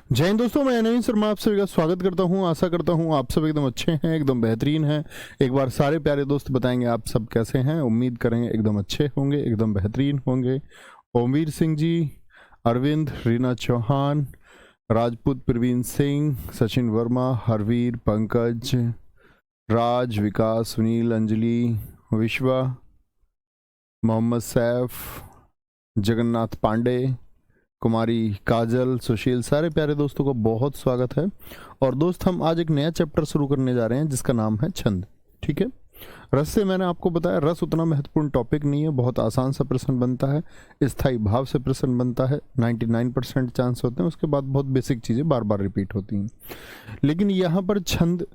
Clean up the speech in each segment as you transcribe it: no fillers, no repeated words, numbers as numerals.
जय हिंद दोस्तों, मैं नवीन शर्मा आप सभी का स्वागत करता हूं। आशा करता हूं आप सब एकदम अच्छे हैं, एकदम बेहतरीन हैं। एक बार सारे प्यारे दोस्त बताएंगे आप सब कैसे हैं। उम्मीद करेंगे एकदम अच्छे होंगे, एकदम बेहतरीन होंगे। ओमवीर सिंह जी, अरविंद, रीना चौहान, राजपूत प्रवीण सिंह, सचिन वर्मा, हरवीर, पंकज, राज, विकास, सुनील, अंजलि, विश्वा, मोहम्मद सैफ, जगन्नाथ पांडे, कुमारी काजल, सुशील, सारे प्यारे दोस्तों का बहुत स्वागत है। और दोस्त हम आज एक नया चैप्टर शुरू करने जा रहे हैं जिसका नाम है छंद। ठीक है, रस से मैंने आपको बताया रस उतना महत्वपूर्ण टॉपिक नहीं है, बहुत आसान सा प्रश्न बनता है, स्थायी भाव से प्रश्न बनता है, 99% चांस होते हैं, उसके बाद बहुत बेसिक चीज़ें बार बार रिपीट होती हैं। लेकिन यहाँ पर छंद,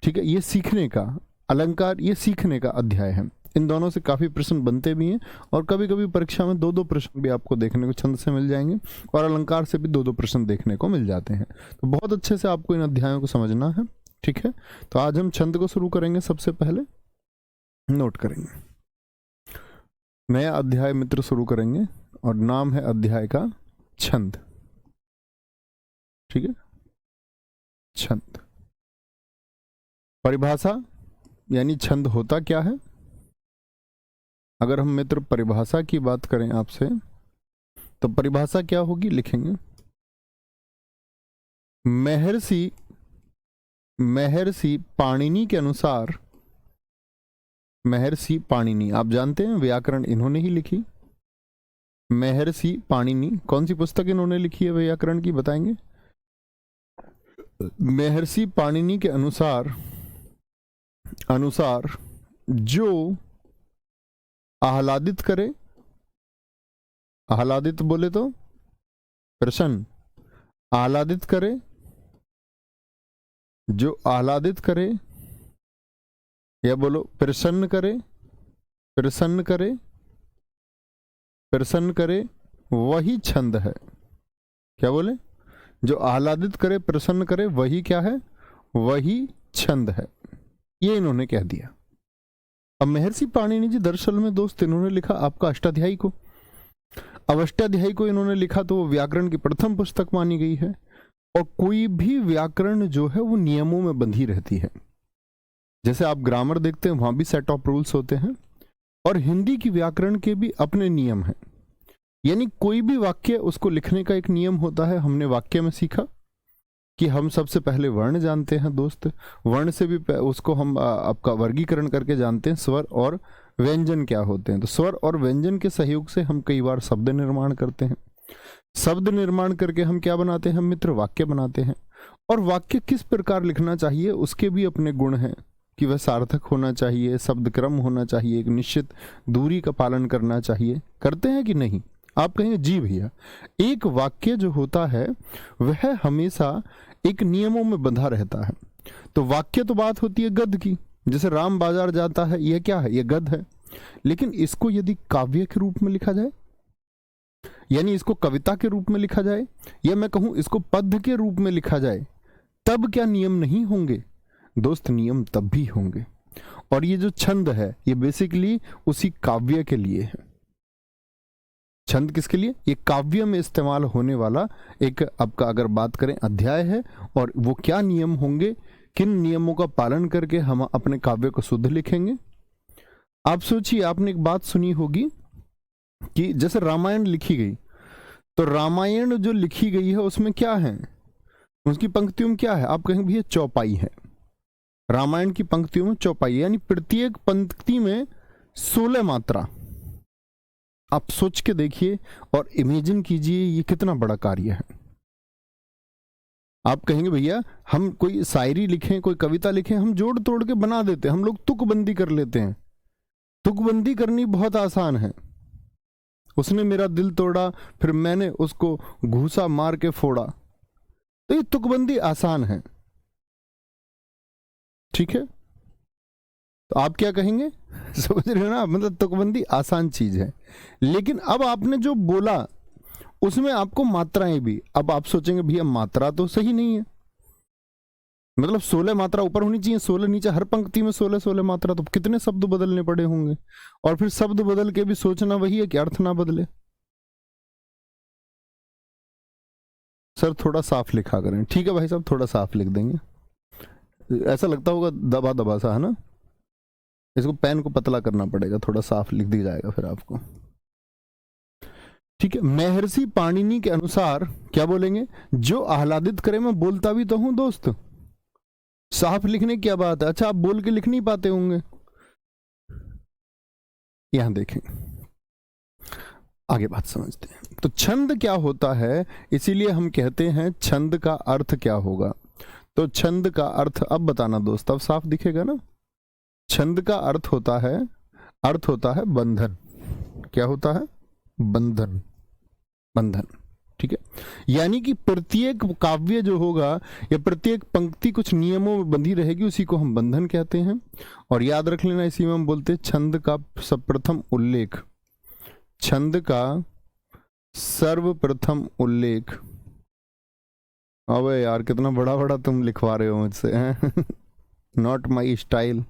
ठीक है, ये सीखने का, अलंकार ये सीखने का अध्याय है। इन दोनों से काफ़ी प्रश्न बनते भी हैं और कभी कभी परीक्षा में दो दो प्रश्न भी आपको देखने को छंद से मिल जाएंगे और अलंकार से भी दो दो प्रश्न देखने को मिल जाते हैं। तो बहुत अच्छे से आपको इन अध्यायों को समझना है। ठीक है, तो आज हम छंद को शुरू करेंगे। सबसे पहले नोट करेंगे, नया अध्याय मित्र शुरू करेंगे और नाम है अध्याय का छंद। ठीक है, छंद परिभाषा यानी छंद होता क्या है। अगर हम मित्र परिभाषा की बात करें आपसे तो परिभाषा क्या होगी, लिखेंगे महर्षि पाणिनि के अनुसार। महर्षि पाणिनि आप जानते हैं, व्याकरण इन्होंने ही लिखी। महर्षि पाणिनि कौन सी पुस्तक इन्होंने लिखी है व्याकरण की, बताएंगे। महर्षि पाणिनि के अनुसार जो आह्लादित करे, आह्लादित बोले तो प्रसन्न, आह्लादित करे, जो आह्लादित करे, या बोलो प्रसन्न करे, प्रसन्न करे, प्रसन्न करे, वही छंद है। क्या बोले, जो आह्लादित करे, प्रसन्न करे, वही क्या है, वही छंद है। ये इन्होंने कह दिया। अब महर्षि पाणिनि जी दरअसल में दोस्त इन्होंने लिखा आपका अष्टाध्यायी को। अब अष्टाध्यायी को इन्होंने लिखा तो वो व्याकरण की प्रथम पुस्तक मानी गई है। और कोई भी व्याकरण जो है वो नियमों में बंधी रहती है। जैसे आप ग्रामर देखते हैं वहां भी सेट ऑफ रूल्स होते हैं, और हिंदी की व्याकरण के भी अपने नियम हैं। यानी कोई भी वाक्य, उसको लिखने का एक नियम होता है। हमने वाक्य में सीखा कि हम सबसे पहले वर्ण जानते हैं दोस्त, वर्ण से भी उसको हम आपका वर्गीकरण करके जानते हैं स्वर और व्यंजन क्या होते हैं। तो स्वर और व्यंजन के सहयोग से हम कई बार शब्द निर्माण करते हैं। शब्द निर्माण करके हम क्या बनाते हैं मित्र, वाक्य बनाते हैं। और वाक्य किस प्रकार लिखना चाहिए उसके भी अपने गुण हैं कि वह सार्थक होना चाहिए, शब्द क्रम होना चाहिए, एक निश्चित दूरी का पालन करना चाहिए। करते हैं कि नहीं? आप कहेंगे जी भैया। एक वाक्य जो होता है वह हमेशा एक नियमों में बंधा रहता है। तो वाक्य तो बात होती है गद्य की, जैसे राम बाजार जाता है, यह क्या है, यह गद्य है। लेकिन इसको यदि काव्य के रूप में लिखा जाए, यानी इसको कविता के रूप में लिखा जाए, या मैं कहूं इसको पद्य के रूप में लिखा जाए, तब क्या नियम नहीं होंगे दोस्त? नियम तब भी होंगे। और ये जो छंद है ये बेसिकली उसी काव्य के लिए है। छंद किसके लिए? ये काव्य में इस्तेमाल होने वाला एक, आपका अगर बात करें, अध्याय है। और वो क्या नियम होंगे, किन नियमों का पालन करके हम अपने काव्य को शुद्ध लिखेंगे। आप सोचिए, आपने एक बात सुनी होगी कि जैसे रामायण लिखी गई, तो रामायण जो लिखी गई है उसमें क्या है, उसकी पंक्तियों में क्या है? आप कहेंगे भैया चौपाई है। रामायण की पंक्तियों में चौपाई, यानी प्रत्येक पंक्ति में 16 मात्रा। आप सोच के देखिए और इमेजिन कीजिए ये कितना बड़ा कार्य है। आप कहेंगे भैया हम कोई शायरी लिखें, कोई कविता लिखें, हम जोड़ तोड़ के बना देते हैं, हम लोग तुकबंदी कर लेते हैं। तुकबंदी करनी बहुत आसान है। उसने मेरा दिल तोड़ा, फिर मैंने उसको घूसा मार के फोड़ा, तो ये तुकबंदी आसान है। ठीक है, तो आप क्या कहेंगे? समझ रहे हो ना, मतलब तुकबंदी आसान चीज है। लेकिन अब आपने जो बोला उसमें आपको मात्राएं भी, अब आप सोचेंगे भैया मात्रा तो सही नहीं है, मतलब 16 मात्रा ऊपर होनी चाहिए, 16 नीचे, हर पंक्ति में 16 मात्रा, तो कितने शब्द बदलने पड़े होंगे। और फिर शब्द बदल के भी सोचना वही है कि अर्थ ना बदले। सर थोड़ा साफ लिखा करें। ठीक है भाई साहब, थोड़ा साफ लिख देंगे। ऐसा लगता होगा दबा दबा सा, है ना? इसको पेन को पतला करना पड़ेगा, थोड़ा साफ लिख दिया जाएगा फिर आपको। ठीक है, महर्षि पाणिनि के अनुसार क्या बोलेंगे? जो आह्लादित करे। मैं बोलता भी तो हूं दोस्त, साफ लिखने की क्या बात है? अच्छा, आप बोल के लिख नहीं पाते होंगे। यहां देखें, आगे बात समझते हैं। तो छंद क्या होता है, इसीलिए हम कहते हैं छंद का अर्थ क्या होगा। तो छंद का अर्थ अब बताना दोस्त, अब साफ दिखेगा ना। छंद का अर्थ होता है बंधन। क्या होता है? बंधन। बंधन, ठीक है। यानी कि प्रत्येक काव्य जो होगा या प्रत्येक पंक्ति कुछ नियमों में बंधी रहेगी, उसी को हम बंधन कहते हैं। और याद रख लेना, इसी में हम बोलते हैं छंद का सर्वप्रथम उल्लेख। छंद का सर्वप्रथम उल्लेख। अबे यार, कितना बड़ा बड़ा तुम लिखवा रहे हो मुझसे। Not my style.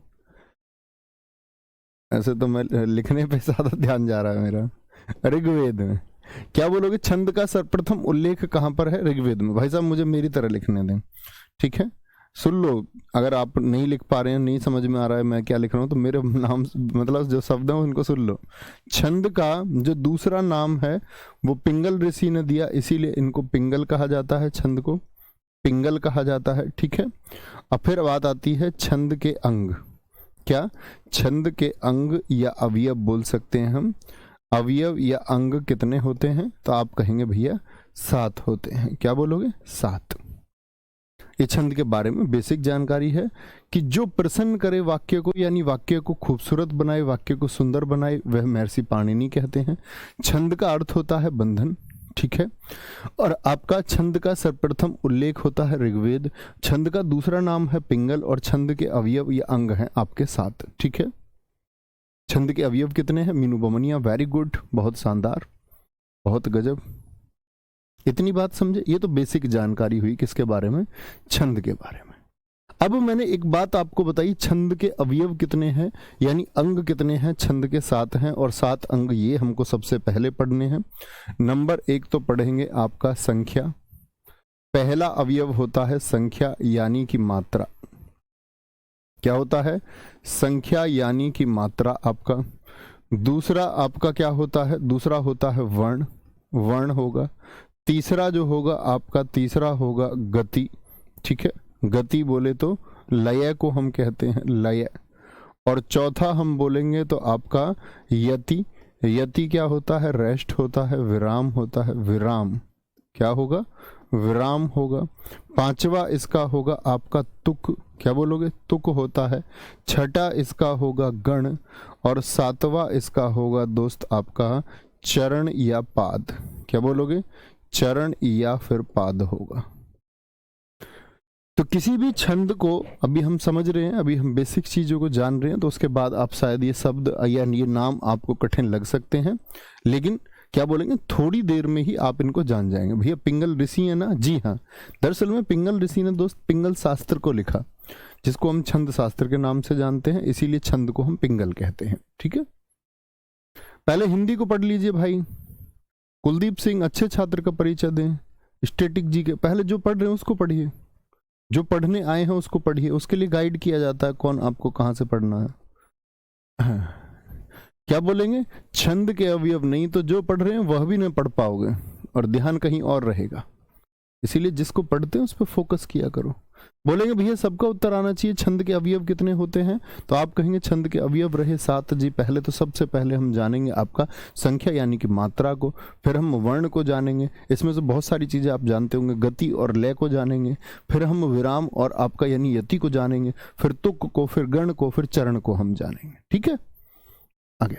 ऐसे तो मैं लिखने पे ज्यादा ध्यान जा रहा है मेरा। ऋग्वेद में क्या बोलोगे? छंद का सर्वप्रथम उल्लेख कहां पर है? ऋग्वेद में। भाई साहब मुझे मेरी तरह लिखने दें, ठीक है? सुन लो, अगर आप नहीं लिख पा रहे हैं, नहीं समझ में आ रहा है मैं क्या लिख रहा हूं, तो मेरे नाम मतलब जो शब्द है उनको सुन लो। छंद का जो दूसरा नाम है वो पिंगल ऋषि ने दिया, इसीलिए इनको पिंगल कहा जाता है। छंद को पिंगल कहा जाता है, ठीक है। अब फिर बात आती है छंद के अंग। क्या? छंद के अंग या अवयव बोल सकते हैं हम। अवयव या अंग कितने होते हैं? तो आप कहेंगे भैया 7 होते हैं। क्या बोलोगे? 7। ये छंद के बारे में बेसिक जानकारी है कि जो प्रसन्न करे वाक्य को, यानी वाक्य को खूबसूरत बनाए, वाक्य को सुंदर बनाए, वह महर्षि पाणिनि कहते हैं। छंद का अर्थ होता है बंधन, ठीक है। और आपका छंद का सर्वप्रथम उल्लेख होता है ऋग्वेद। छंद का दूसरा नाम है पिंगल, और छंद के अवयव या अंग हैं आपके 7, ठीक है। छंद के अवयव कितने हैं? मीनू बमनिया, वेरी गुड, बहुत शानदार, बहुत गजब। इतनी बात समझे? ये तो बेसिक जानकारी हुई किसके बारे में? छंद के बारे में। अब मैंने एक बात आपको बताई, छंद के अवयव कितने हैं, यानी अंग कितने हैं? छंद के 7 हैं, और 7 अंग ये हमको सबसे पहले पढ़ने हैं। नंबर 1 तो पढ़ेंगे आपका संख्या। पहला अवयव होता है संख्या, यानी कि मात्रा। क्या होता है? संख्या यानी कि मात्रा आपका। दूसरा आपका क्या होता है? दूसरा होता है वर्ण, वर्ण होगा। तीसरा जो होगा आपका, तीसरा होगा गति, ठीक है। गति बोले तो लय को हम कहते हैं, लय। और चौथा हम बोलेंगे तो आपका यति। यति क्या होता है? रेस्ट होता है, विराम होता है, विराम। क्या होगा? विराम होगा। पांचवा इसका होगा आपका तुक। क्या बोलोगे? तुक होता है। छठा इसका होगा गण, और 7वां इसका होगा दोस्त आपका चरण या पाद। क्या बोलोगे? चरण या फिर पाद होगा। तो किसी भी छंद को अभी हम समझ रहे हैं, अभी हम बेसिक चीजों को जान रहे हैं, तो उसके बाद आप शायद ये शब्द या ये नाम आपको कठिन लग सकते हैं, लेकिन क्या बोलेंगे, थोड़ी देर में ही आप इनको जान जाएंगे। भैया पिंगल ऋषि है ना? जी हाँ, दरअसल में पिंगल ऋषि ने दोस्त पिंगल शास्त्र को लिखा, जिसको हम छंद शास्त्र के नाम से जानते हैं, इसीलिए छंद को हम पिंगल कहते हैं, ठीक है। पहले हिंदी को पढ़ लीजिए भाई। कुलदीप सिंह अच्छे छात्र का परिचय दें। स्टैटिक जी के पहले जो पढ़ रहे हैं उसको पढ़िए, जो पढ़ने आए हैं उसको पढ़िए। उसके लिए गाइड किया जाता है कौन आपको कहाँ से पढ़ना है। क्या बोलेंगे? छंद के अवयव, नहीं तो जो पढ़ रहे हैं वह भी नहीं पढ़ पाओगे और ध्यान कहीं और रहेगा। इसीलिए जिसको पढ़ते हैं उस पर फोकस किया करो। बोलेंगे भैया सबका उत्तर आना चाहिए, छंद के अवयव कितने होते हैं? तो आप कहेंगे छंद के अवयव रहे 7 जी। पहले तो सबसे पहले हम जानेंगे आपका संख्या यानी कि मात्रा को, फिर हम वर्ण को जानेंगे, इसमें से बहुत सारी चीजें आप जानते होंगे, गति और लय को जानेंगे, फिर हम विराम और आपका यानी यति को जानेंगे, फिर तुक को, फिर गण को, फिर चरण को हम जानेंगे, ठीक है। आगे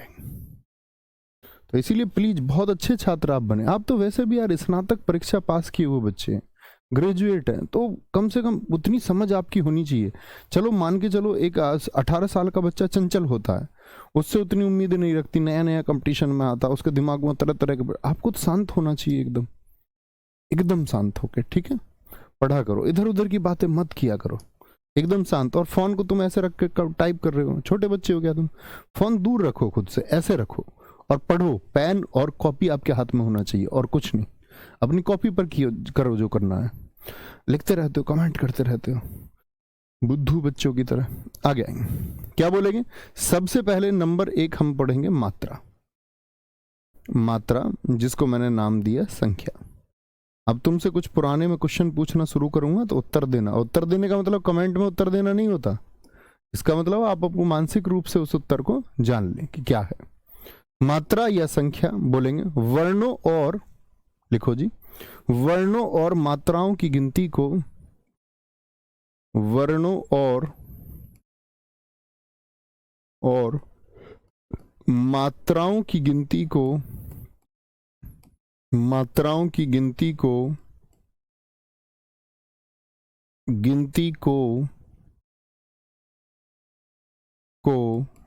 तो इसीलिए प्लीज बहुत अच्छे छात्र आप बने। आप तो वैसे भी यार स्नातक परीक्षा पास किए हुए बच्चे हैं, ग्रेजुएट हैं, तो कम से कम उतनी समझ आपकी होनी चाहिए। चलो मान के चलो एक 18 साल का बच्चा चंचल होता है, उससे उतनी उम्मीदें नहीं रखती, नया नया कंपटीशन में आता, उसके दिमाग में तरह तरह के, आपको तो शांत होना चाहिए, एकदम एकदम शांत होके, ठीक है। पढ़ा करो, इधर उधर की बातें मत किया करो, एकदम शांत। और फोन को तुम ऐसे रख के टाइप कर रहे हो, छोटे बच्चे हो क्या तुम? फोन दूर रखो खुद से, ऐसे रखो और पढ़ो। पेन और कॉपी आपके हाथ में होना चाहिए और कुछ नहीं। अपनी कॉपी पर करो जो करना है, लिखते रहते हो, कमेंट करते रहते हो बुद्धू बच्चों की तरह। आगे आएंगे, क्या बोलेंगे? सबसे पहले नंबर 1 हम पढ़ेंगे मात्रा। मात्रा जिसको मैंने नाम दिया संख्या। अब तुमसे कुछ पुराने में क्वेश्चन पूछना शुरू करूंगा तो उत्तर देना। उत्तर देने का मतलब कमेंट में उत्तर देना नहीं होता, इसका मतलब आप अपने मानसिक रूप से उस उत्तर को जान लें कि क्या है। मात्रा या संख्या बोलेंगे वर्णों और, लिखो जी, वर्णों और मात्राओं की गिनती को, वर्णों और मात्राओं की गिनती को, मात्राओं की गिनती को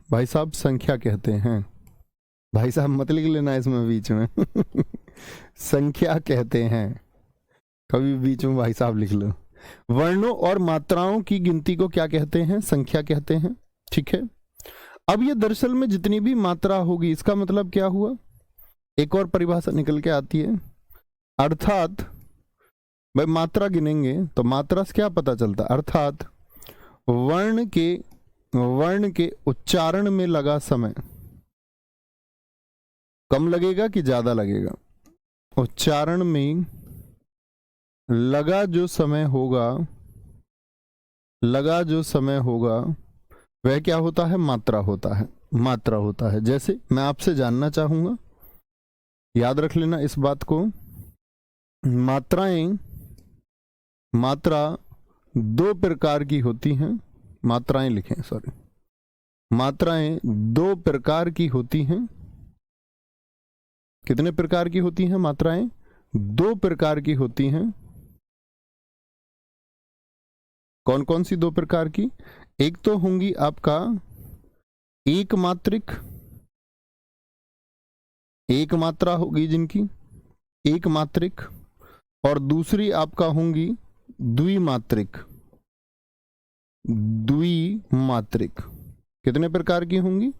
भाई साहब संख्या कहते हैं। भाई साहब मत लिख लेना इसमें बीच में संख्या कहते हैं, कभी बीच में भाई साहब लिख लो। वर्णों और मात्राओं की गिनती को क्या कहते हैं? संख्या कहते हैं। ठीक है, अब ये दरअसल में जितनी भी मात्रा होगी, इसका मतलब क्या हुआ? एक और परिभाषा निकल के आती है, अर्थात भाई मात्रा गिनेंगे तो मात्रा से क्या पता चलता? अर्थात वर्ण के उच्चारण में लगा समय कम लगेगा कि ज्यादा लगेगा? उच्चारण में लगा जो समय होगा वह क्या होता है? मात्रा होता है। जैसे मैं आपसे जानना चाहूंगा, याद रख लेना इस बात को, मात्रा 2 प्रकार की होती हैं। मात्राएं लिखें, सॉरी, मात्राएं 2 प्रकार की होती हैं। कितने प्रकार की होती हैं मात्राएं? 2 प्रकार की होती हैं। कौन कौन सी 2 प्रकार की? एक तो होंगी आपका एक मात्रा होगी जिनकी एक मात्रिक, और दूसरी आपका होंगी द्विमात्रिक। कितने प्रकार की होंगी?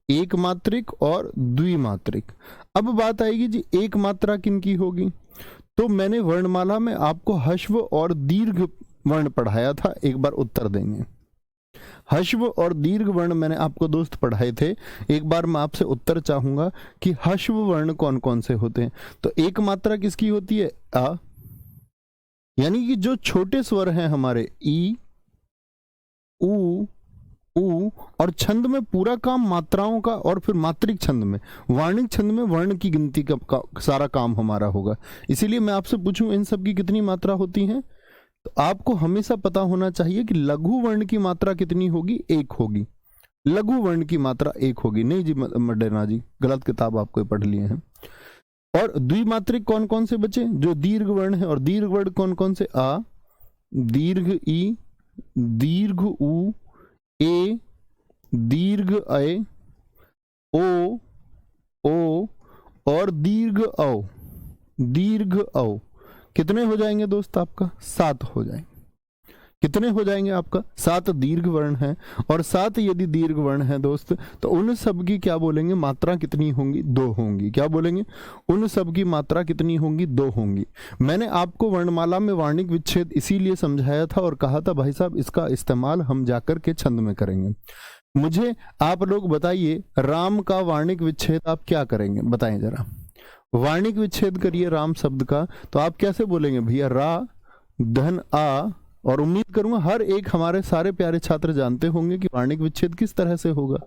एक मात्रिक और द्विमात्रिक। अब बात आएगी जी एक मात्रा किनकी होगी, तो मैंने वर्णमाला में आपको ह्रस्व और दीर्घ वर्ण पढ़ाया था, एक बार उत्तर देंगे। ह्रस्व और दीर्घ वर्ण मैंने आपको दोस्त पढ़ाए थे, एक बार मैं आपसे उत्तर चाहूंगा कि ह्रस्व वर्ण कौन कौन से होते हैं। तो एक मात्रा किसकी होती है? अ, यानी कि जो छोटे स्वर हैं हमारे ई, ऊ, और छंद में पूरा काम मात्राओं का, और फिर मात्रिक छंद में, वार्णिक छंद में वर्ण की गिनती का सारा काम हमारा होगा। इसीलिए मैं आपसे पूछूं इन सब की कितनी मात्रा होती है, तो आपको हमेशा पता होना चाहिए कि लघु वर्ण की मात्रा कितनी होगी? 1 होगी। लघु वर्ण की मात्रा 1 होगी। नहीं जी मडेना जी, गलत किताब आपको पढ़ लिए हैं। और द्विमात्रिक कौन कौन से बचे? जो दीर्घ वर्ण है। और दीर्घ वर्ण कौन कौन से? आ, दीर्घ ई, दीर्घ ऊ, ए, दीर्घ ऐ, ओ और दीर्घ औ। कितने हो जाएंगे दोस्त आपका? 7 हो जाएंगे। कितने हो जाएंगे आपका? 7 दीर्घ वर्ण है, और 7 यदि दीर्घ वर्ण है दोस्त, तो उन सब की क्या बोलेंगे? मात्रा कितनी होंगी? 2 होंगी। क्या बोलेंगे? उन सब की मात्रा कितनी होंगी? 2 होंगी। मैंने आपको वर्णमाला में वार्णिक विच्छेद इसीलिए समझाया था और कहा था भाई साहब इसका इस्तेमाल हम जाकर के छंद में करेंगे। मुझे आप लोग बताइए, राम का वार्णिक विच्छेद आप क्या करेंगे? बताएं जरा। वार्णिक विच्छेद करिए राम शब्द का, तो आप कैसे बोलेंगे भैया? रा, धन, आ। और उम्मीद करूंगा हर एक हमारे सारे प्यारे छात्र जानते होंगे कि वार्णिक विच्छेद किस तरह से होगा।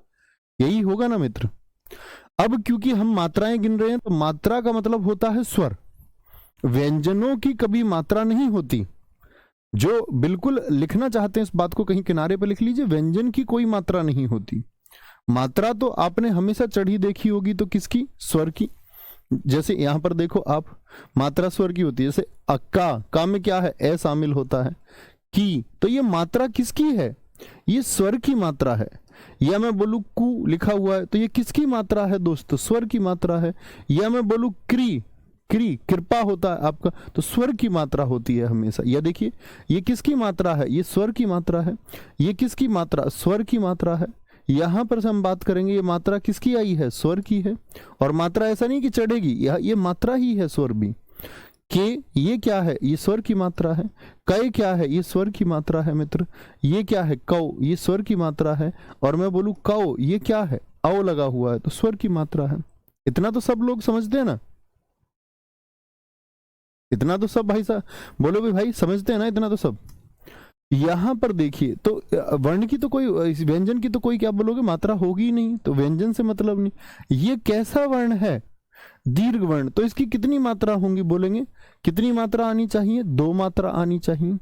यही होगा ना मित्र। अब क्योंकि हम मात्राएं गिन रहे हैं, तो मात्रा का मतलब होता है स्वर। व्यंजनों की कभी मात्रा नहीं होती। जो बिल्कुल लिखना चाहते हैं इस बात को कहीं किनारे पर लिख लीजिए, व्यंजन की कोई मात्रा नहीं होती। मात्रा तो आपने हमेशा चढ़ी देखी होगी, तो किसकी? स्वर की। जैसे यहां पर देखो आप, मात्रा स्वर की होती है। जैसे अक्का, का में क्या है? ए शामिल होता है। की, तो ये मात्रा किसकी है? ये स्वर की मात्रा है। या मैं बोलूं कु लिखा हुआ है, तो ये किसकी मात्रा है दोस्तों? स्वर की मात्रा है। या मैं बोलूं कृपा होता है आपका, तो स्वर की मात्रा होती है हमेशा। या देखिए ये किसकी मात्रा है? ये स्वर की मात्रा है। ये किसकी मात्रा? स्वर की मात्रा है। यहां पर से हम बात करेंगे, ये मात्रा किसकी आई है? स्वर की है। और मात्रा ऐसा नहीं कि चढ़ेगी, ये मात्रा ही है स्वर भी। के ये क्या है, ये स्वर की मात्रा है। कै क्या है, ये स्वर की मात्रा है मित्र। ये क्या है, कौ, ये स्वर की मात्रा है। और मैं बोलूं कौ, ये क्या है, औ लगा हुआ है तो स्वर की मात्रा है। इतना तो सब लोग समझते हैं ना, इतना तो सब भाई साहब बोलो भी भाई समझते हैं ना, इतना तो सब। यहां पर देखिए तो वर्ण की तो कोई, व्यंजन की तो कोई क्या बोलोगे मात्रा होगी ही नहीं, तो व्यंजन से मतलब नहीं। ये कैसा वर्ण है, दीर्घ वर्ण, तो इसकी कितनी मात्रा होंगी बोलेंगे, कितनी मात्रा आनी चाहिए, 2 मात्रा आनी चाहिए।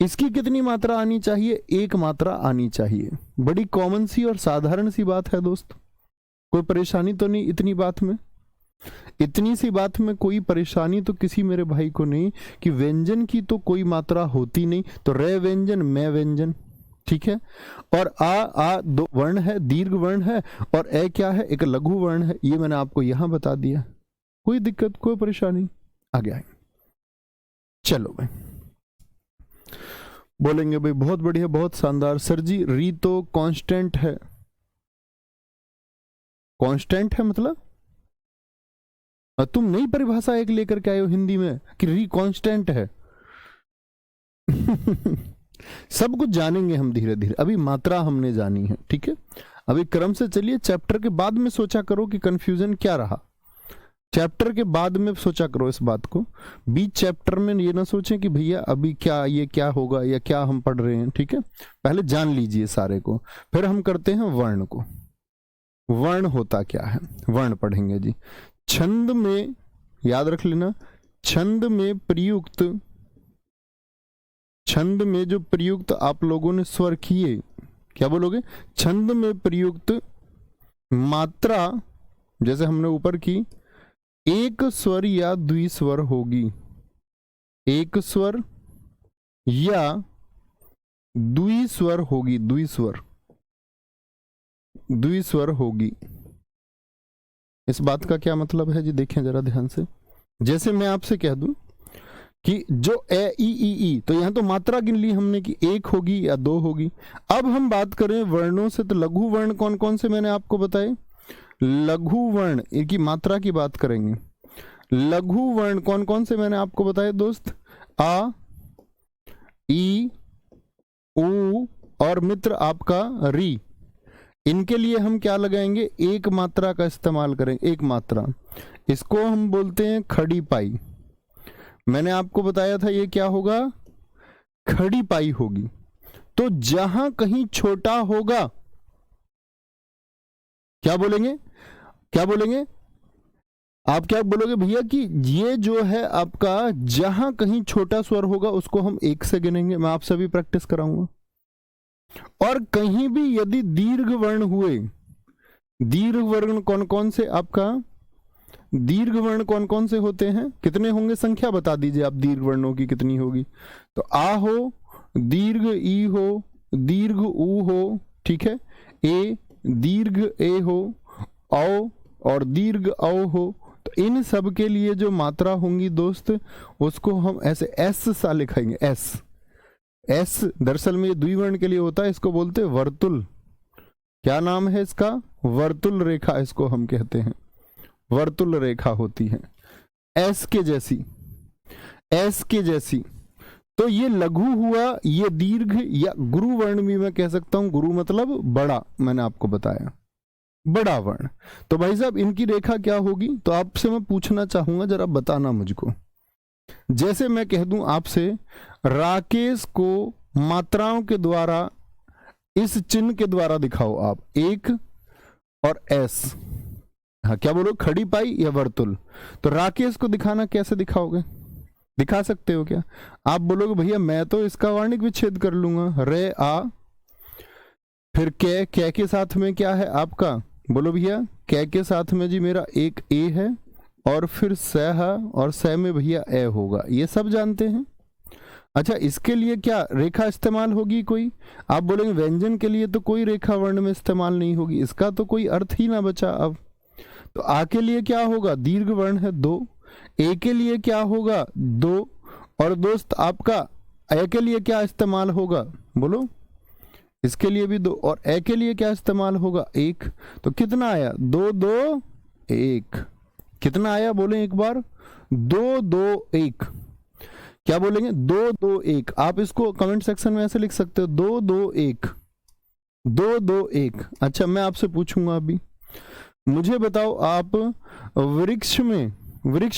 इसकी कितनी मात्रा आनी चाहिए, 1 मात्रा आनी चाहिए। बड़ी कॉमन सी और साधारण सी बात है दोस्त, कोई परेशानी तो नहीं इतनी बात में, इतनी सी बात में कोई परेशानी तो किसी मेरे भाई को नहीं कि व्यंजन की तो कोई मात्रा होती नहीं, तो रे व्यंजन मैं व्यंजन, ठीक है। और आ 2 वर्ण है, दीर्घ वर्ण है, और ए क्या है, एक लघु वर्ण है। ये मैंने आपको यहां बता दिया, कोई दिक्कत कोई परेशानी। आगे आए, चलो भाई बोलेंगे भाई बहुत बढ़िया बहुत शानदार सर जी। री तो कांस्टेंट है, कांस्टेंट है मतलब तुम नई परिभाषा एक लेकर के आए हो हिंदी में कि री कांस्टेंट है। सब कुछ जानेंगे हम धीरे धीरे, अभी मात्रा हमने जानी है, ठीक है। अभी क्रम से चलिए, चैप्टर के बाद में सोचा करो कि कंफ्यूजन क्या रहा, चैप्टर के बाद में सोचा करो इस बात को। बीच चैप्टर में ये ना सोचें कि भैया अभी क्या ये क्या होगा या क्या हम पढ़ रहे हैं, ठीक है। पहले जान लीजिए सारे को, फिर हम करते हैं वर्ण को। वर्ण होता क्या है, वर्ण पढ़ेंगे जी। छंद में याद रख लेना, छंद में प्रयुक्त, छंद में जो प्रयुक्त आप लोगों ने स्वर किए, क्या बोलोगे, छंद में प्रयुक्त मात्रा जैसे हमने ऊपर की, एक स्वर या द्विस्वर होगी, एक स्वर या द्विस्वर होगी, द्विस्वर, द्विस्वर होगी। इस बात का क्या मतलब है जी, देखें जरा ध्यान से। जैसे मैं आपसे कह दूं कि जो ए ई, तो यहां तो मात्रा गिन ली हमने कि 1 होगी या 2 होगी। अब हम बात करें वर्णों से, तो लघु वर्ण कौन कौन से मैंने आपको बताए, लघु वर्ण इनकी मात्रा की बात करेंगे। लघु वर्ण कौन कौन से मैंने आपको बताए दोस्त, आ, ई, उ और मित्र आपका री। इनके लिए हम क्या लगाएंगे, 1 मात्रा का इस्तेमाल करेंगे, 1 मात्रा। इसको हम बोलते हैं खड़ी पाई। मैंने आपको बताया था ये क्या होगा, खड़ी पाई होगी। तो जहां कहीं छोटा होगा क्या बोलेंगे, क्या बोलेंगे, आप क्या बोलोगे भैया कि ये जो है आपका जहां कहीं छोटा स्वर होगा उसको हम 1 से गिनेंगे। मैं आपसे भी प्रैक्टिस कराऊंगा। और कहीं भी यदि दीर्घ वर्ण हुए, दीर्घ वर्ण कौन कौन से आपका, दीर्घ वर्ण कौन कौन से होते हैं, कितने होंगे, संख्या बता दीजिए आप दीर्घ वर्णों की कितनी होगी। तो आ हो, दीर्घ ई हो, दीर्घ उ हो, ठीक है, ए, दीर्घ ए हो, औ और दीर्घ औ हो। तो इन सब के लिए जो मात्रा होंगी दोस्त, उसको हम ऐसे एस सा लिखेंगे, एस। एस दरअसल में ये द्विवर्ण के लिए होता है, इसको बोलते हैं वर्तुल। क्या नाम है इसका, वर्तुल रेखा, इसको हम कहते हैं वर्तुल रेखा होती है, एस के जैसी, एस के जैसी। तो ये लघु हुआ, ये दीर्घ या गुरु वर्ण भी मैं कह सकता हूं, गुरु मतलब बड़ा, मैंने आपको बताया बड़ा वर्ण। तो भाई साहब इनकी रेखा क्या होगी, तो आपसे मैं पूछना चाहूंगा, जरा बताना मुझको। जैसे मैं कह दूं आपसे, राकेश को मात्राओं के द्वारा इस चिन्ह के द्वारा दिखाओ आप, 1 और एस। हाँ क्या बोलो, खड़ी पाई या वर्तुल। तो राकेश को दिखाना कैसे दिखाओगे, दिखा सकते हो क्या, आप बोलोगे भैया मैं तो इसका वर्णिक विच्छेद कर लूंगा, रे आ, फिर कै के साथ में क्या है आपका, बोलो भैया कै के साथ में जी मेरा एक ए है, और फिर सह, और सह में भैया ए होगा, ये सब जानते हैं। अच्छा इसके लिए क्या रेखा इस्तेमाल होगी कोई, आप बोलेंगे व्यंजन के लिए तो कोई रेखा वर्ण में इस्तेमाल नहीं होगी, इसका तो कोई अर्थ ही ना बचा। अब तो आ के लिए क्या होगा, दीर्घ वर्ण है 2, ए के लिए क्या होगा 2, और दोस्त आपका ए के लिए क्या इस्तेमाल होगा, बोलो, इसके लिए भी 2, और ए के लिए क्या इस्तेमाल होगा 1। तो कितना आया, 2 2 1, कितना आया बोले एक बार, दो दो एक, क्या बोलेंगे? 2 2 1। आप इसको कमेंट सेक्शन में ऐसे लिख सकते हो, 2 2 1, 2 2 1। अच्छा, मैं आपसे पूछूंगा अभी, मुझे बताओ आप वृक्ष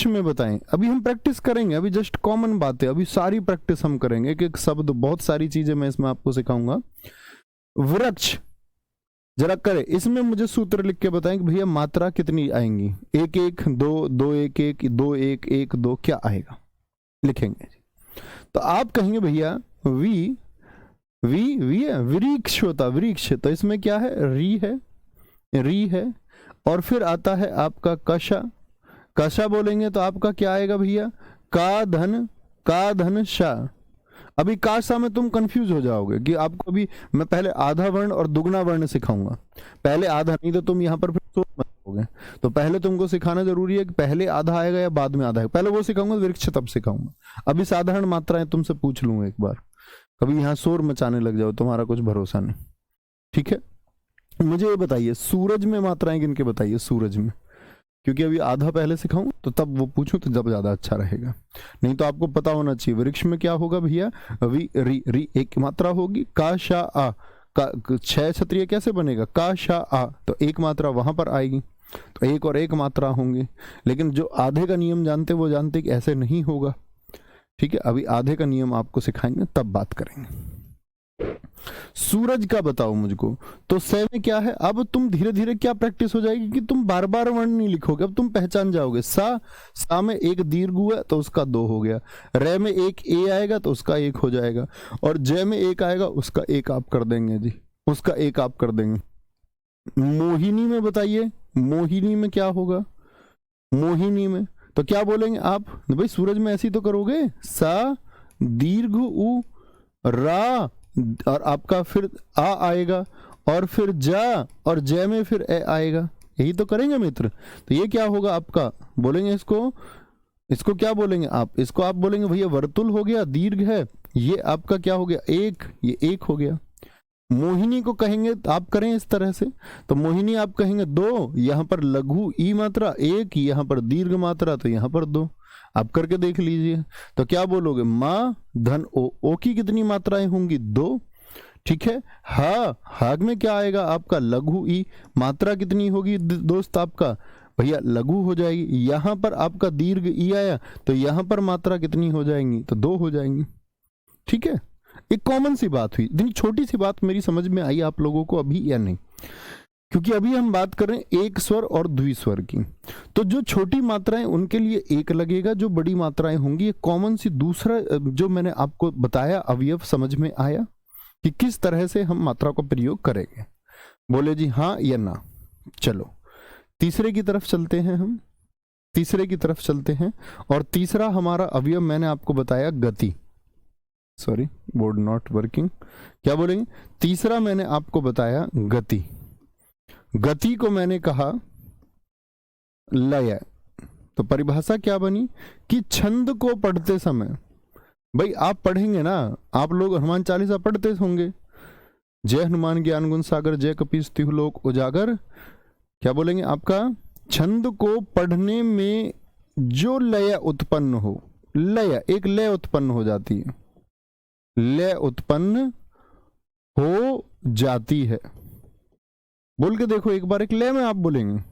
में बताएं। अभी हम प्रैक्टिस करेंगे, अभी जस्ट कॉमन बातें, अभी सारी प्रैक्टिस हम करेंगे, एक एक शब्द, बहुत सारी चीजें मैं इसमें आपको सिखाऊंगा। वृक्ष जरा करें, इसमें मुझे सूत्र लिख के बताएं कि भैया मात्रा कितनी आएंगी। 1 1 2 2 1 1 2 1 1 2, क्या आएगा? लिखेंगे। तो आप कहेंगे भैया वी है, वृक्ष होता, वृक्ष, तो इसमें क्या है? री है। और फिर आता है आपका कशा बोलेंगे तो आपका क्या आएगा भैया? का धन शा। अभी काशा में तुम कंफ्यूज हो जाओगे कि आपको, अभी मैं पहले आधा वर्ण और दुगना वर्ण सिखाऊंगा। पहले आधा, नहीं तो तुम यहाँ पर फिर सोच मत जाओगे। तो पहले तुमको सिखाना जरूरी है कि पहले आधा आएगा या बाद में आधा आएगा। पहले वो सिखाऊंगा, वृक्ष तब सिखाऊंगा। अभी साधारण मात्राएं तुमसे पूछ लूंगा एक बार, कभी यहाँ शोर मचाने लग जाओ, तुम्हारा कुछ भरोसा नहीं। ठीक है, मुझे ये बताइए सूरज में मात्राएं गिन के बताइए, सूरज में, क्योंकि अभी आधा पहले सिखाऊं तो तब वो पूछूं तो जब ज्यादा अच्छा रहेगा। नहीं तो आपको पता होना चाहिए वृक्ष में क्या होगा भैया? री एक मात्रा होगी। का शा आ, का 6 क्षत्रिय कैसे बनेगा? का शा आ, तो एक मात्रा वहां पर आएगी, तो एक और एक मात्रा होंगे। लेकिन जो आधे का नियम जानते वो जानते कि ऐसे नहीं होगा। ठीक है, अभी आधे का नियम आपको सिखाएंगे, तब बात करेंगे। सूरज का बताओ मुझको, तो से में क्या है? अब तुम धीरे धीरे क्या प्रैक्टिस हो जाएगी कि तुम बार बार वर्ण नहीं लिखोगे, अब तुम पहचान जाओगे। सा में एक दीर्घ है तो उसका 2 हो गया, रे में एक ए आएगा तो उसका 1 हो जाएगा, और जय में एक आएगा उसका 1 आप कर देंगे जी, उसका 1 आप कर देंगे। मोहिनी में बताइए, मोहिनी में क्या होगा? मोहिनी में तो क्या बोलेंगे आप? भाई सूरज में ऐसी तो करोगे, सा दीर्घ उ रा, और आपका फिर आ आएगा, और फिर जा, और जय में फिर ए आएगा। यही तो करेंगे मित्र। तो ये क्या होगा आपका? बोलेंगे इसको क्या बोलेंगे आप? इसको आप बोलेंगे भैया वर्तुल हो गया, दीर्घ है, ये आपका क्या हो गया? 1, ये 1 हो गया। मोहिनी को कहेंगे आप करें इस तरह से, तो मोहिनी आप कहेंगे 2, यहां पर लघु ई मात्रा 1, यहां पर दीर्घ मात्रा तो यहां पर 2। आप करके देख लीजिए, तो क्या बोलोगे? माँ धन ओ की कितनी मात्राएं होंगी? 2। ठीक है, हा में क्या आएगा आपका? लघु ई, मात्रा कितनी होगी दोस्त आपका? भैया लघु हो जाएगी। यहां पर आपका दीर्घ ई आया तो यहां पर मात्रा कितनी हो जाएंगी? तो 2 हो जाएंगी। ठीक है, एक कॉमन सी बात हुई, इतनी छोटी सी बात मेरी समझ में आई आप लोगों को अभी या नहीं? क्योंकि अभी हम बात कर रहे हैं एक स्वर और द्विस्वर की, तो जो छोटी मात्राएं उनके लिए 1 लगेगा, जो बड़ी मात्राएं होंगी ये कॉमन सी। दूसरा जो मैंने आपको बताया अवयव समझ में आया कि किस तरह से हम मात्रा का प्रयोग करेंगे? बोले जी हाँ या ना। चलो तीसरे की तरफ चलते हैं, हम तीसरे की तरफ चलते हैं। और तीसरा हमारा अवयव मैंने आपको बताया गति, सॉरी बोर्ड नॉट वर्किंग, क्या बोलेंगे? तीसरा मैंने आपको बताया गति। गति को मैंने कहा लय। तो परिभाषा क्या बनी कि छंद को पढ़ते समय, भाई आप पढ़ेंगे ना, आप लोग हनुमान चालीसा पढ़ते होंगे, जय हनुमान ज्ञान गुण सागर जय कपीस तिहु लोक उजागर। क्या बोलेंगे आपका? छंद को पढ़ने में जो लय उत्पन्न हो, लय एक लय उत्पन्न हो जाती है, लय उत्पन्न हो जाती है। बोल के देखो एक बार, एक लय में आप बोलेंगे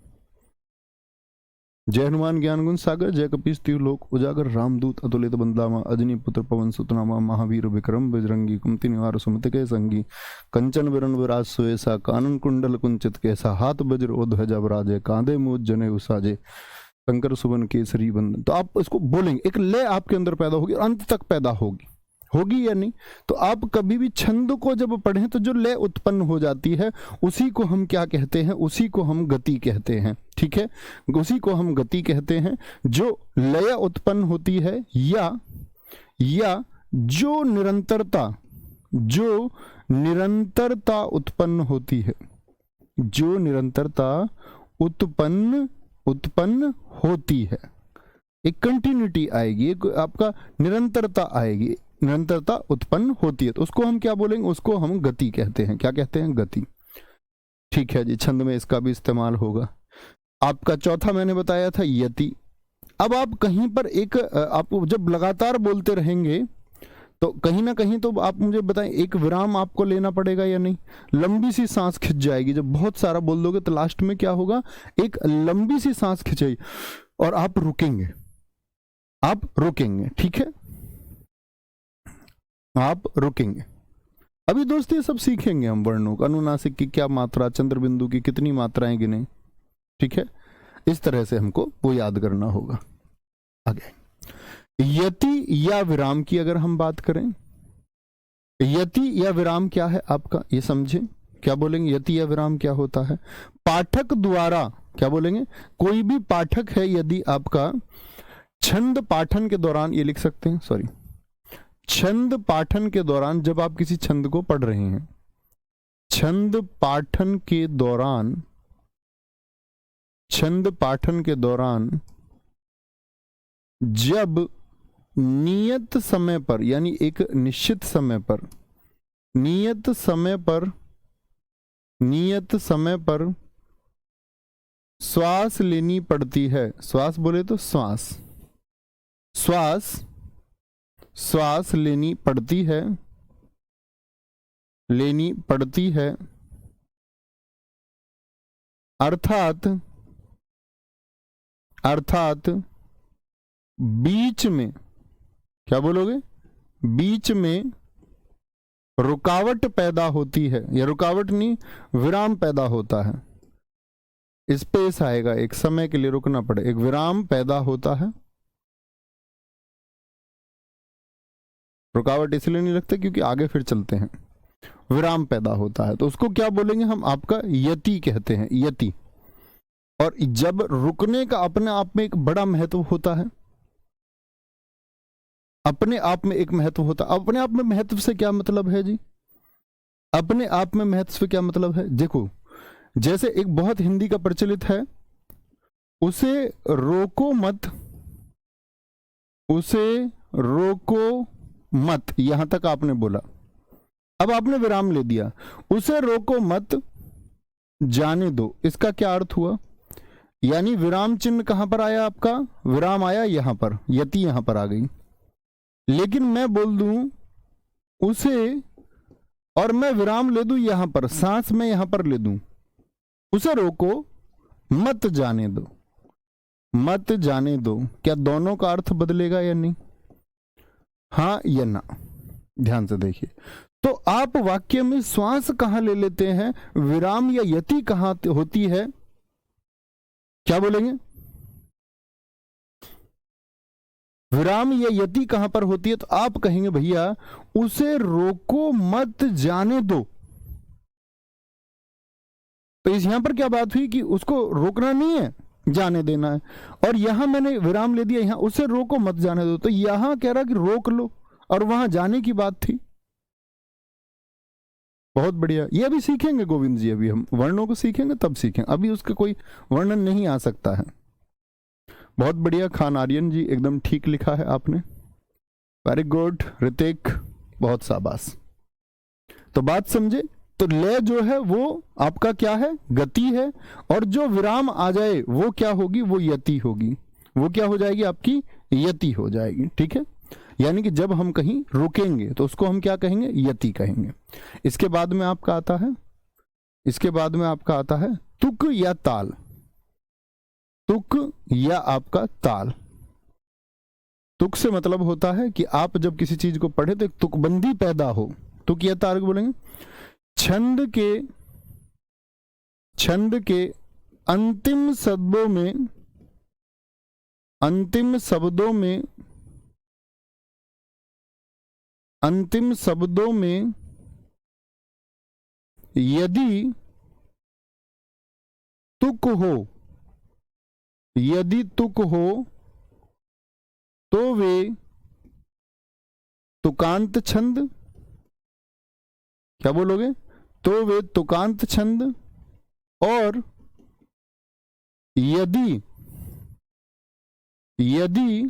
जय हनुमान ज्ञान गुण सागर जय कपीस तिहु लोक उजागर रामदूत अतुलित बंदलामा अजनी पुत्र पवन सुतनामा महावीर विक्रम बजरंगी कुमति निवार सुमति के संगी कंचन विरण विराज सुएसा कानन कुंडल कुंचित कैसा हाथ वज्र ओ ध्वजा विराजे कांधे मूज जने उसाजे शंकर सुवन केसरी बंदन। तो आप इसको बोलेंगे, एक लय आपके अंदर पैदा होगी और अंत तक पैदा होगी या नहीं? तो आप कभी भी छंद को जब पढ़ें तो जो लय उत्पन्न हो जाती है उसी को हम क्या कहते हैं? उसी को हम गति कहते हैं। ठीक है, उसी को हम गति कहते हैं। जो लय उत्पन्न होती है या जो निरंतरता उत्पन्न होती है, जो निरंतरता उत्पन्न होती है, एक कंटिन्यूटी आएगी, एक आपका निरंतरता आएगी, निरंतरता उत्पन्न होती है, तो उसको हम क्या बोलेंगे? उसको हम गति कहते हैं। क्या कहते हैं? गति। ठीक है जी, छंद में इसका भी इस्तेमाल होगा। आपका चौथा मैंने बताया था यति। अब आप कहीं पर एक आप जब लगातार बोलते रहेंगे तो कहीं ना कहीं तो आप मुझे बताएं, एक विराम आपको लेना पड़ेगा या नहीं? लंबी सी सांस खिंच जाएगी जब बहुत सारा बोल दोगे तो लास्ट में क्या होगा, एक लंबी सी सांस खिंचेगी और आप रुकेंगे, ठीक है, आप रुकेंगे। अभी दोस्त ये सब सीखेंगे हम, वर्णों का, अनुनासिक की क्या मात्रा, चंद्र बिंदु की कितनी मात्राएं गिने, ठीक है, इस तरह से हमको वो याद करना होगा। आगे यति या विराम की अगर हम बात करें, यति या विराम क्या है आपका, ये समझें। क्या बोलेंगे, यति या विराम क्या होता है? पाठक द्वारा, क्या बोलेंगे, कोई भी पाठक है यदि आपका छंद पाठन के दौरान, ये लिख सकते हैं, सॉरी, छंद पाठन के दौरान, जब आप किसी छंद को पढ़ रहे हैं, छंद पाठन के दौरान, छंद पाठन के दौरान जब नियत समय पर, यानी एक निश्चित समय पर, नियत समय पर, नियत समय पर श्वास लेनी पड़ती है, श्वास बोले तो श्वास, श्वास, श्वास लेनी पड़ती है, लेनी पड़ती है, अर्थात, अर्थात बीच में, क्या बोलोगे, बीच में रुकावट पैदा होती है, या रुकावट नहीं, विराम पैदा होता है, स्पेस आएगा, एक समय के लिए रुकना पड़े, एक विराम पैदा होता है। रुकावट इसलिए नहीं लगता क्योंकि आगे फिर चलते हैं, विराम पैदा होता है, तो उसको क्या बोलेंगे हम, आपका यति कहते हैं, यति। और जब रुकने का अपने आप में एक बड़ा महत्व होता है, अपने आप में एक महत्व होता है। अपने आप में महत्व से क्या मतलब है जी, अपने आप में महत्व से क्या मतलब है? देखो, जैसे एक बहुत हिंदी का प्रचलित है, उसे रोको मत, उसे रोको मत, यहां तक आपने बोला, अब आपने विराम ले दिया, उसे रोको मत जाने दो, इसका क्या अर्थ हुआ? यानी विराम चिन्ह कहां पर आया आपका, विराम आया यहां पर, यति यहां पर आ गई। लेकिन मैं बोल दूं उसे, और मैं विराम ले दूं यहां पर, सांस में यहां पर ले दूं, उसे रोको मत जाने दो, मत जाने दो, क्या दोनों का अर्थ बदलेगा या नहीं, हाँ या ना? ध्यान से देखिए, तो आप वाक्य में श्वास कहां ले लेते हैं, विराम या यति कहां होती है, क्या बोलेंगे, विराम या यति कहां पर होती है? तो आप कहेंगे भैया उसे रोको मत जाने दो। तो इस यहां पर क्या बात हुई कि उसको रोकना नहीं है, जाने देना है, और यहां मैंने विराम ले दिया, यहां उसे रोको मत जाने दो, तो यहां कह रहा कि रोक लो, और वहां जाने की बात थी। बहुत बढ़िया, ये अभी सीखेंगे गोविंद जी, अभी हम वर्णों को सीखेंगे तब सीखेंगे, अभी उसका कोई वर्णन नहीं आ सकता है। बहुत बढ़िया खान आर्यन जी, एकदम ठीक लिखा है आपने, वेरी गुड ऋतिक, बहुत शाबाश। तो बात समझे, तो लय जो है वो आपका क्या है, गति है, और जो विराम आ जाए वो क्या होगी, वो यति होगी, वो क्या हो जाएगी, आपकी यति हो जाएगी, ठीक है। यानी कि जब हम कहीं रुकेंगे तो उसको हम क्या कहेंगे, यति कहेंगे। इसके बाद में आपका आता है, इसके बाद में आपका आता है तुक या ताल, तुक या आपका ताल। तुक से मतलब होता है कि आप जब किसी चीज को पढ़े तो एक तुकबंदी पैदा हो, तुक या ताल बोलेंगे। छंद के अंतिम शब्दों में, अंतिम शब्दों में, अंतिम शब्दों में यदि तुक हो, यदि तुक हो तो वे तुकांत छंद, क्या बोलोगे, तो वे तुकांत छंद, और यदि, यदि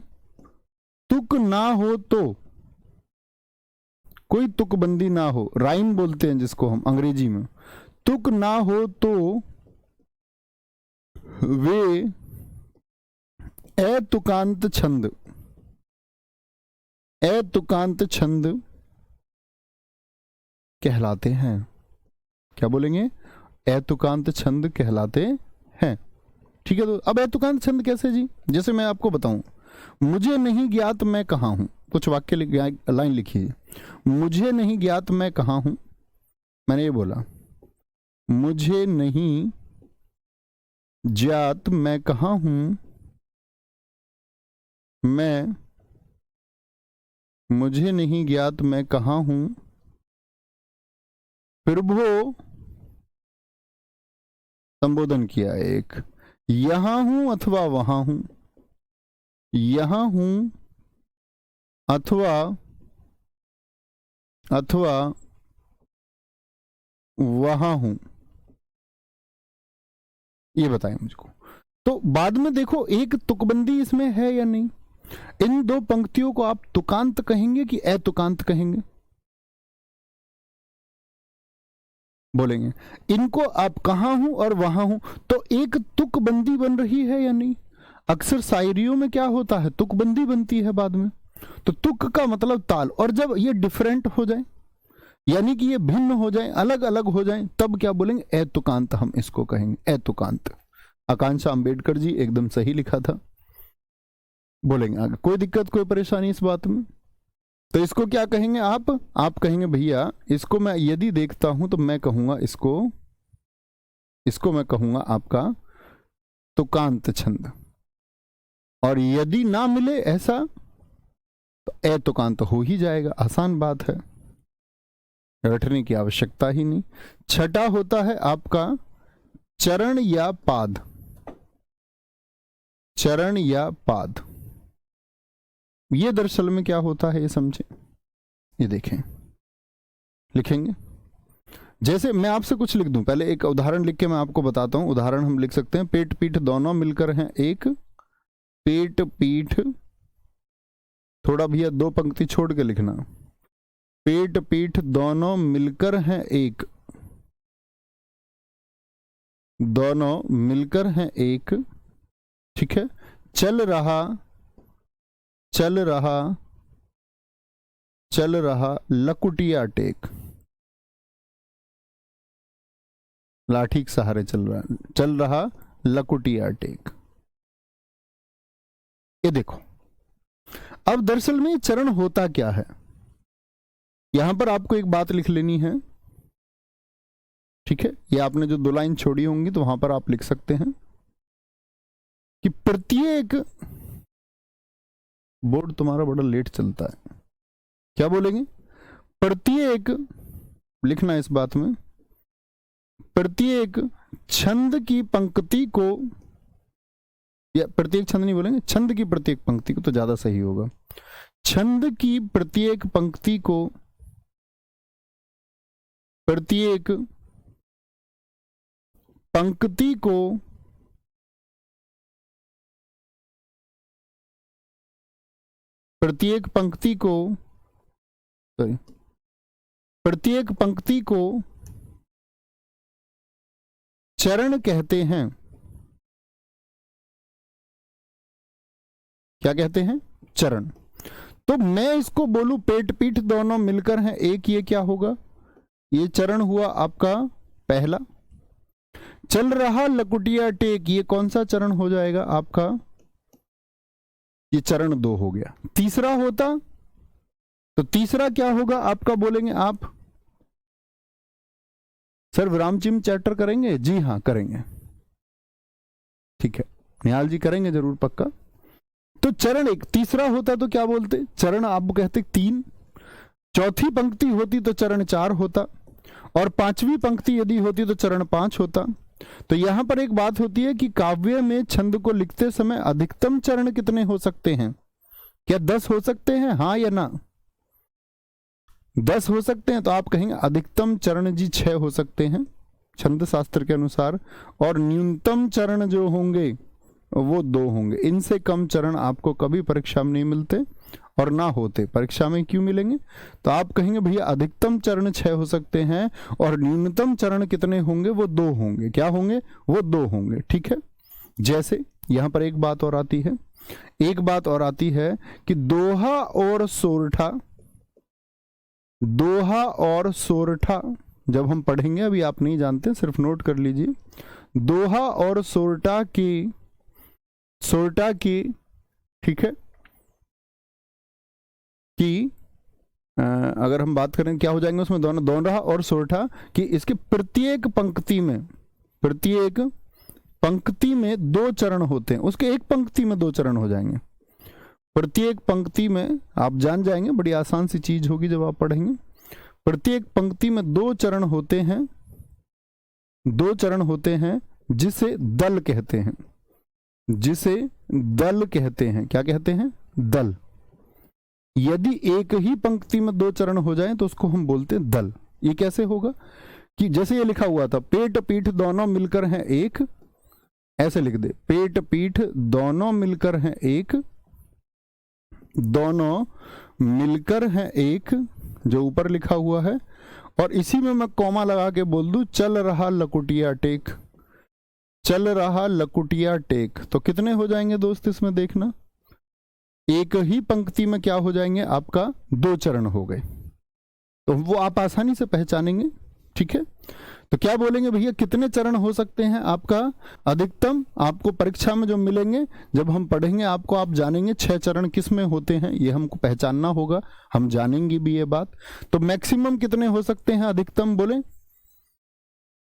तुक ना हो तो, कोई तुकबंदी ना हो, राइम बोलते हैं जिसको हम अंग्रेजी में, तुक ना हो तो वे ए तुकांत छंद, ए तुकांत छंद कहलाते हैं। क्या बोलेंगे? ए तुकांत छंद कहलाते हैं। ठीक है, तो अब ए तुकांत छंद कैसे जी? जैसे मैं आपको बताऊं, मुझे नहीं ज्ञात मैं कहाँ हूं, कुछ वाक्य लाइन लिखिए। मुझे नहीं ज्ञात मैं कहाँ हूं, मैंने ये बोला मुझे नहीं ज्ञात मैं कहाँ हूं, मैं, मुझे नहीं ज्ञात मैं कहाँ हूं, प्रभो संबोधन किया एक, यहां हूं अथवा वहां हूं, यहां हूं अथवा वहां हूं, ये बताएं मुझको। तो बाद में देखो एक तुकबंदी इसमें है या नहीं। इन दो पंक्तियों को आप तुकांत कहेंगे कि अतुकांत कहेंगे? बोलेंगे। इनको आप कहां हूं और वहां हूं, तो एक तुकबंदी बन रही है या नहीं? अक्सर शायरियों में क्या होता है, तुकबंदी बनती है बाद में। तो तुक का मतलब ताल, और जब ये डिफरेंट हो जाए, यानी कि ये भिन्न हो जाए, अलग अलग हो जाए, तब क्या बोलेंगे? अतुकांत हम इसको कहेंगे, अतुकांत। आकांक्षा अंबेडकर जी एकदम सही लिखा था। बोलेंगे आगे, कोई दिक्कत कोई परेशानी इस बात में? तो इसको क्या कहेंगे आप कहेंगे भैया इसको मैं यदि देखता हूं तो मैं कहूंगा इसको मैं कहूंगा आपका तुकांत छंद, और यदि ना मिले ऐसा तो अतुकांत हो ही जाएगा। आसान बात है, रटने की आवश्यकता ही नहीं। छठा होता है आपका चरण या पाद, चरण या पाद। ये दरअसल में क्या होता है ये समझे, ये देखें, लिखेंगे। जैसे मैं आपसे कुछ लिख दूं, पहले एक उदाहरण लिख के मैं आपको बताता हूं। उदाहरण हम लिख सकते हैं, पेट पीठ दोनों मिलकर हैं एक, पेट पीठ, थोड़ा भैया दो पंक्ति छोड़ के लिखना, पेट पीठ दोनों मिलकर हैं एक, दोनों मिलकर हैं एक। ठीक है, चल रहा लकुटिया टेक, लाठी के सहारे चल रहा लकुटिया टेक। ये देखो, अब दरअसल में चरण होता क्या है, यहां पर आपको एक बात लिख लेनी है। ठीक है, ये आपने जो दो लाइन छोड़ी होंगी तो वहां पर आप लिख सकते हैं कि प्रत्येक, बोर्ड तुम्हारा बड़ा लेट चलता है, क्या बोलेंगे? प्रत्येक, लिखना इस बात में, प्रत्येक छंद की पंक्ति को, या प्रत्येक छंद नहीं बोलेंगे, छंद की प्रत्येक पंक्ति को तो ज्यादा सही होगा। छंद की प्रत्येक पंक्ति को, प्रत्येक पंक्ति को प्रत्येक पंक्ति को चरण कहते हैं। क्या कहते हैं? चरण। तो मैं इसको बोलूं पेट पीठ दोनों मिलकर हैं एक, ये क्या होगा? ये चरण हुआ आपका पहला। चल रहा लकुटिया टेक, ये कौन सा चरण हो जाएगा आपका? ये चरण 2 हो गया। तीसरा होता तो तीसरा क्या होगा आपका? बोलेंगे आप सर विराम चिन्ह चैप्टर करेंगे? जी हाँ करेंगे, ठीक है निहाल जी करेंगे जरूर पक्का। तो चरण 1, तीसरा होता तो क्या बोलते? चरण आप कहते 3, चौथी पंक्ति होती तो चरण 4 होता, और पांचवी पंक्ति यदि होती तो चरण 5 होता। तो यहां पर एक बात होती है कि काव्य में छंद को लिखते समय अधिकतम चरण कितने हो सकते हैं? क्या 10 हो सकते हैं? हाँ या ना? 10 हो सकते हैं। तो आप कहेंगे अधिकतम चरण जी 6 हो सकते हैं छंद शास्त्र के अनुसार, और न्यूनतम चरण जो होंगे वो 2 होंगे। इनसे कम चरण आपको कभी परीक्षा में नहीं मिलते, और ना होते परीक्षा में क्यों मिलेंगे? तो आप कहेंगे भैया अधिकतम चरण 6 हो सकते हैं और न्यूनतम चरण कितने होंगे? वो 2 होंगे। क्या होंगे? वो 2 होंगे। ठीक है, जैसे यहां पर एक बात और आती है एक बात और आती है कि दोहा और सोरठा, दोहा और सोरठा जब हम पढ़ेंगे, अभी आप नहीं जानते, सिर्फ नोट कर लीजिए, दोहा और सोरठा की, ठीक है, कि अगर हम बात करें क्या हो जाएंगे उसमें, दोनहा और सोरठा कि इसके प्रत्येक पंक्ति में 2 चरण होते हैं, उसके एक पंक्ति में 2 चरण हो जाएंगे। प्रत्येक पंक्ति में आप जान जाएंगे, बड़ी आसान सी चीज होगी जब आप पढ़ेंगे। प्रत्येक पंक्ति में 2 चरण होते हैं, 2 चरण होते हैं जिसे दल कहते हैं, जिसे दल कहते हैं। क्या कहते हैं? दल। यदि एक ही पंक्ति में 2 चरण हो जाएं तो उसको हम बोलते हैं दल। ये कैसे होगा कि जैसे ये लिखा हुआ था, पेट पीठ दोनों मिलकर हैं एक, ऐसे लिख दे, पेट पीठ दोनों मिलकर हैं एक, दोनों मिलकर हैं एक, जो ऊपर लिखा हुआ है, और इसी में मैं कॉमा लगा के बोल दूं, चल रहा लकुटिया टेक, चल रहा लकुटिया टेक। तो कितने हो जाएंगे दोस्त इसमें देखना, एक ही पंक्ति में क्या हो जाएंगे, आपका 2 चरण हो गए। तो वो आप आसानी से पहचानेंगे, ठीक है। तो क्या बोलेंगे भैया, कितने चरण हो सकते हैं आपका अधिकतम? आपको परीक्षा में जो मिलेंगे, जब हम पढ़ेंगे आपको, आप जानेंगे 6 चरण किस में होते हैं, ये हमको पहचानना होगा, हम जानेंगे भी ये बात। तो मैक्सिमम कितने हो सकते हैं, अधिकतम बोले?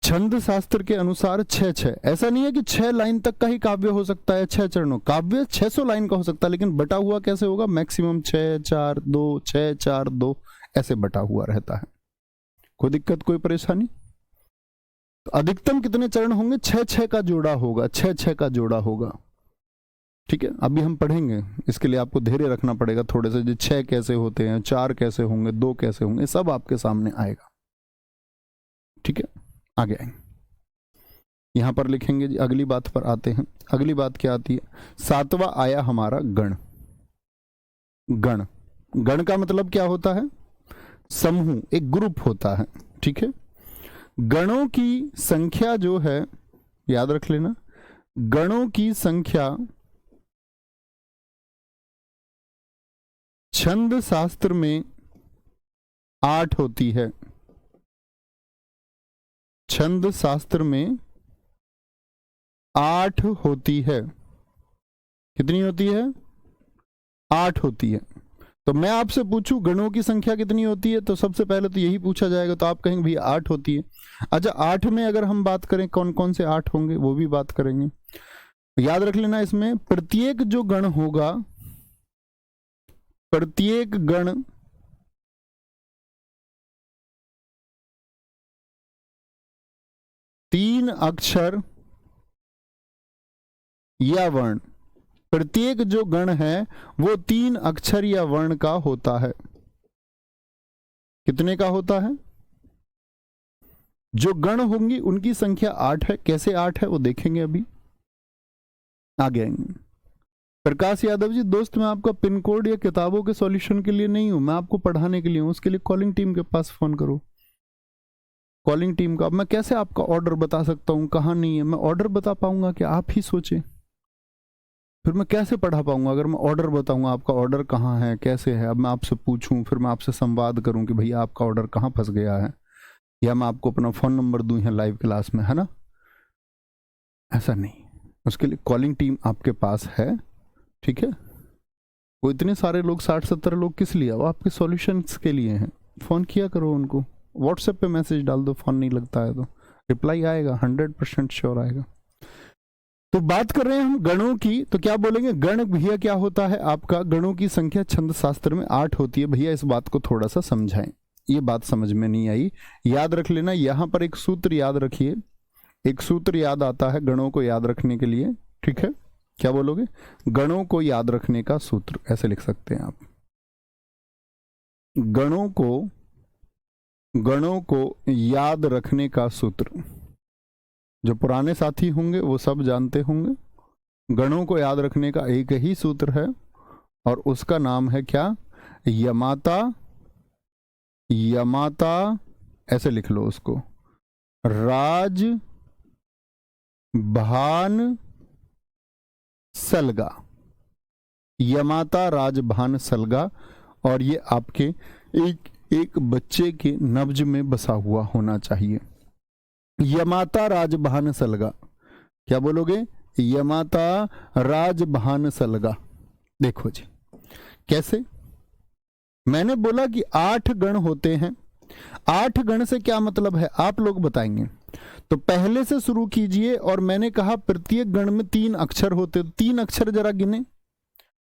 छंद शास्त्र के अनुसार 6। ऐसा नहीं है कि 6 लाइन तक का ही काव्य हो सकता है, 6 चरणों काव्य 600 लाइन का हो सकता है, लेकिन बटा हुआ कैसे होगा? मैक्सिमम 6 4 2 6 4 2 ऐसे बटा हुआ रहता है। कोई दिक्कत, कोई परेशानी? तो अधिकतम कितने चरण होंगे? 6 का जोड़ा होगा, 6 का जोड़ा होगा, ठीक है। अभी हम पढ़ेंगे, इसके लिए आपको धैर्य रखना पड़ेगा थोड़े से, 6 कैसे होते हैं, 4 कैसे होंगे, 2 कैसे होंगे, सब आपके सामने आएगा, ठीक है। आगे आएंगे, यहां पर लिखेंगे जी। अगली बात पर आते हैं। अगली बात क्या आती है? 7वां आया हमारा गण। गण, गण का मतलब क्या होता है? समूह, एक ग्रुप होता है, ठीक है। गणों की संख्या जो है, याद रख लेना, गणों की संख्या छंद शास्त्र में 8 होती है। छंद शास्त्र में 8 होती है। कितनी होती है? 8 होती है। तो मैं आपसे पूछूं गणों की संख्या कितनी होती है, तो सबसे पहले तो यही पूछा जाएगा, तो आप कहेंगे भैया 8 होती है। अच्छा, 8 में अगर हम बात करें कौन कौन से 8 होंगे, वो भी बात करेंगे। याद रख लेना, इसमें प्रत्येक जो गण होगा, प्रत्येक गण तीन अक्षर या वर्ण, प्रत्येक जो गण है वो 3 अक्षर या वर्ण का होता है। कितने का होता है? जो गण होंगी उनकी संख्या 8 है। कैसे 8 है वो देखेंगे, अभी आगे आएंगे। प्रकाश यादव जी, दोस्त मैं आपका पिन कोड या किताबों के सॉल्यूशन के लिए नहीं हूं, मैं आपको पढ़ाने के लिए हूं। उसके लिए कॉलिंग टीम के पास फोन करो, कॉलिंग टीम का। अब मैं कैसे आपका ऑर्डर बता सकता हूं कहाँ नहीं है? मैं ऑर्डर बता पाऊंगा कि आप ही सोचें, फिर मैं कैसे पढ़ा पाऊंगा अगर मैं ऑर्डर बताऊंगा आपका ऑर्डर कहाँ है, कैसे है। अब मैं आपसे पूछूं, फिर मैं आपसे संवाद करूं कि भैया आपका ऑर्डर कहाँ फंस गया है, या मैं आपको अपना फ़ोन नंबर दूं है लाइव क्लास में, है ना? ऐसा नहीं, उसके लिए कॉलिंग टीम आपके पास है, ठीक है। वो इतने सारे लोग, 60-70 लोग किस लिए? वो आपके सॉल्यूशंस के लिए हैं। फ़ोन किया करो उनको, व्हाट्सएप पे मैसेज डाल दो, फ़ोन नहीं लगता है तो रिप्लाई आएगा, 100% श्योर आएगा। तो बात कर रहे हैं हम गणों की, तो क्या बोलेंगे? गण भैया क्या होता है आपका? गणों की संख्या छंद शास्त्र में 8 होती है। भैया इस बात को थोड़ा सा समझाएं, ये बात समझ में नहीं आई, याद रख लेना। यहां पर एक सूत्र याद रखिए, एक सूत्र याद आता है गणों को याद रखने के लिए, ठीक है। क्या बोलोगे? गणों को याद रखने का सूत्र, ऐसे लिख सकते हैं आप। गणों को याद रखने का सूत्र, जो पुराने साथी होंगे वो सब जानते होंगे। गणों को याद रखने का एक ही सूत्र है और उसका नाम है क्या? यमाता। यमाता ऐसे लिख लो उसको, राज, भान, सलगा। यमाता राजभान सलगा, और ये आपके एक एक बच्चे के नब्ज में बसा हुआ होना चाहिए। यमाता राजभान सलगा, क्या बोलोगे? यमाता राजभान सलगा। देखो जी कैसे, मैंने बोला कि 8 गण होते हैं। 8 गण से क्या मतलब है आप लोग बताएंगे। तो पहले से शुरू कीजिए, और मैंने कहा प्रत्येक गण में 3 अक्षर होते, 3 अक्षर जरा गिने।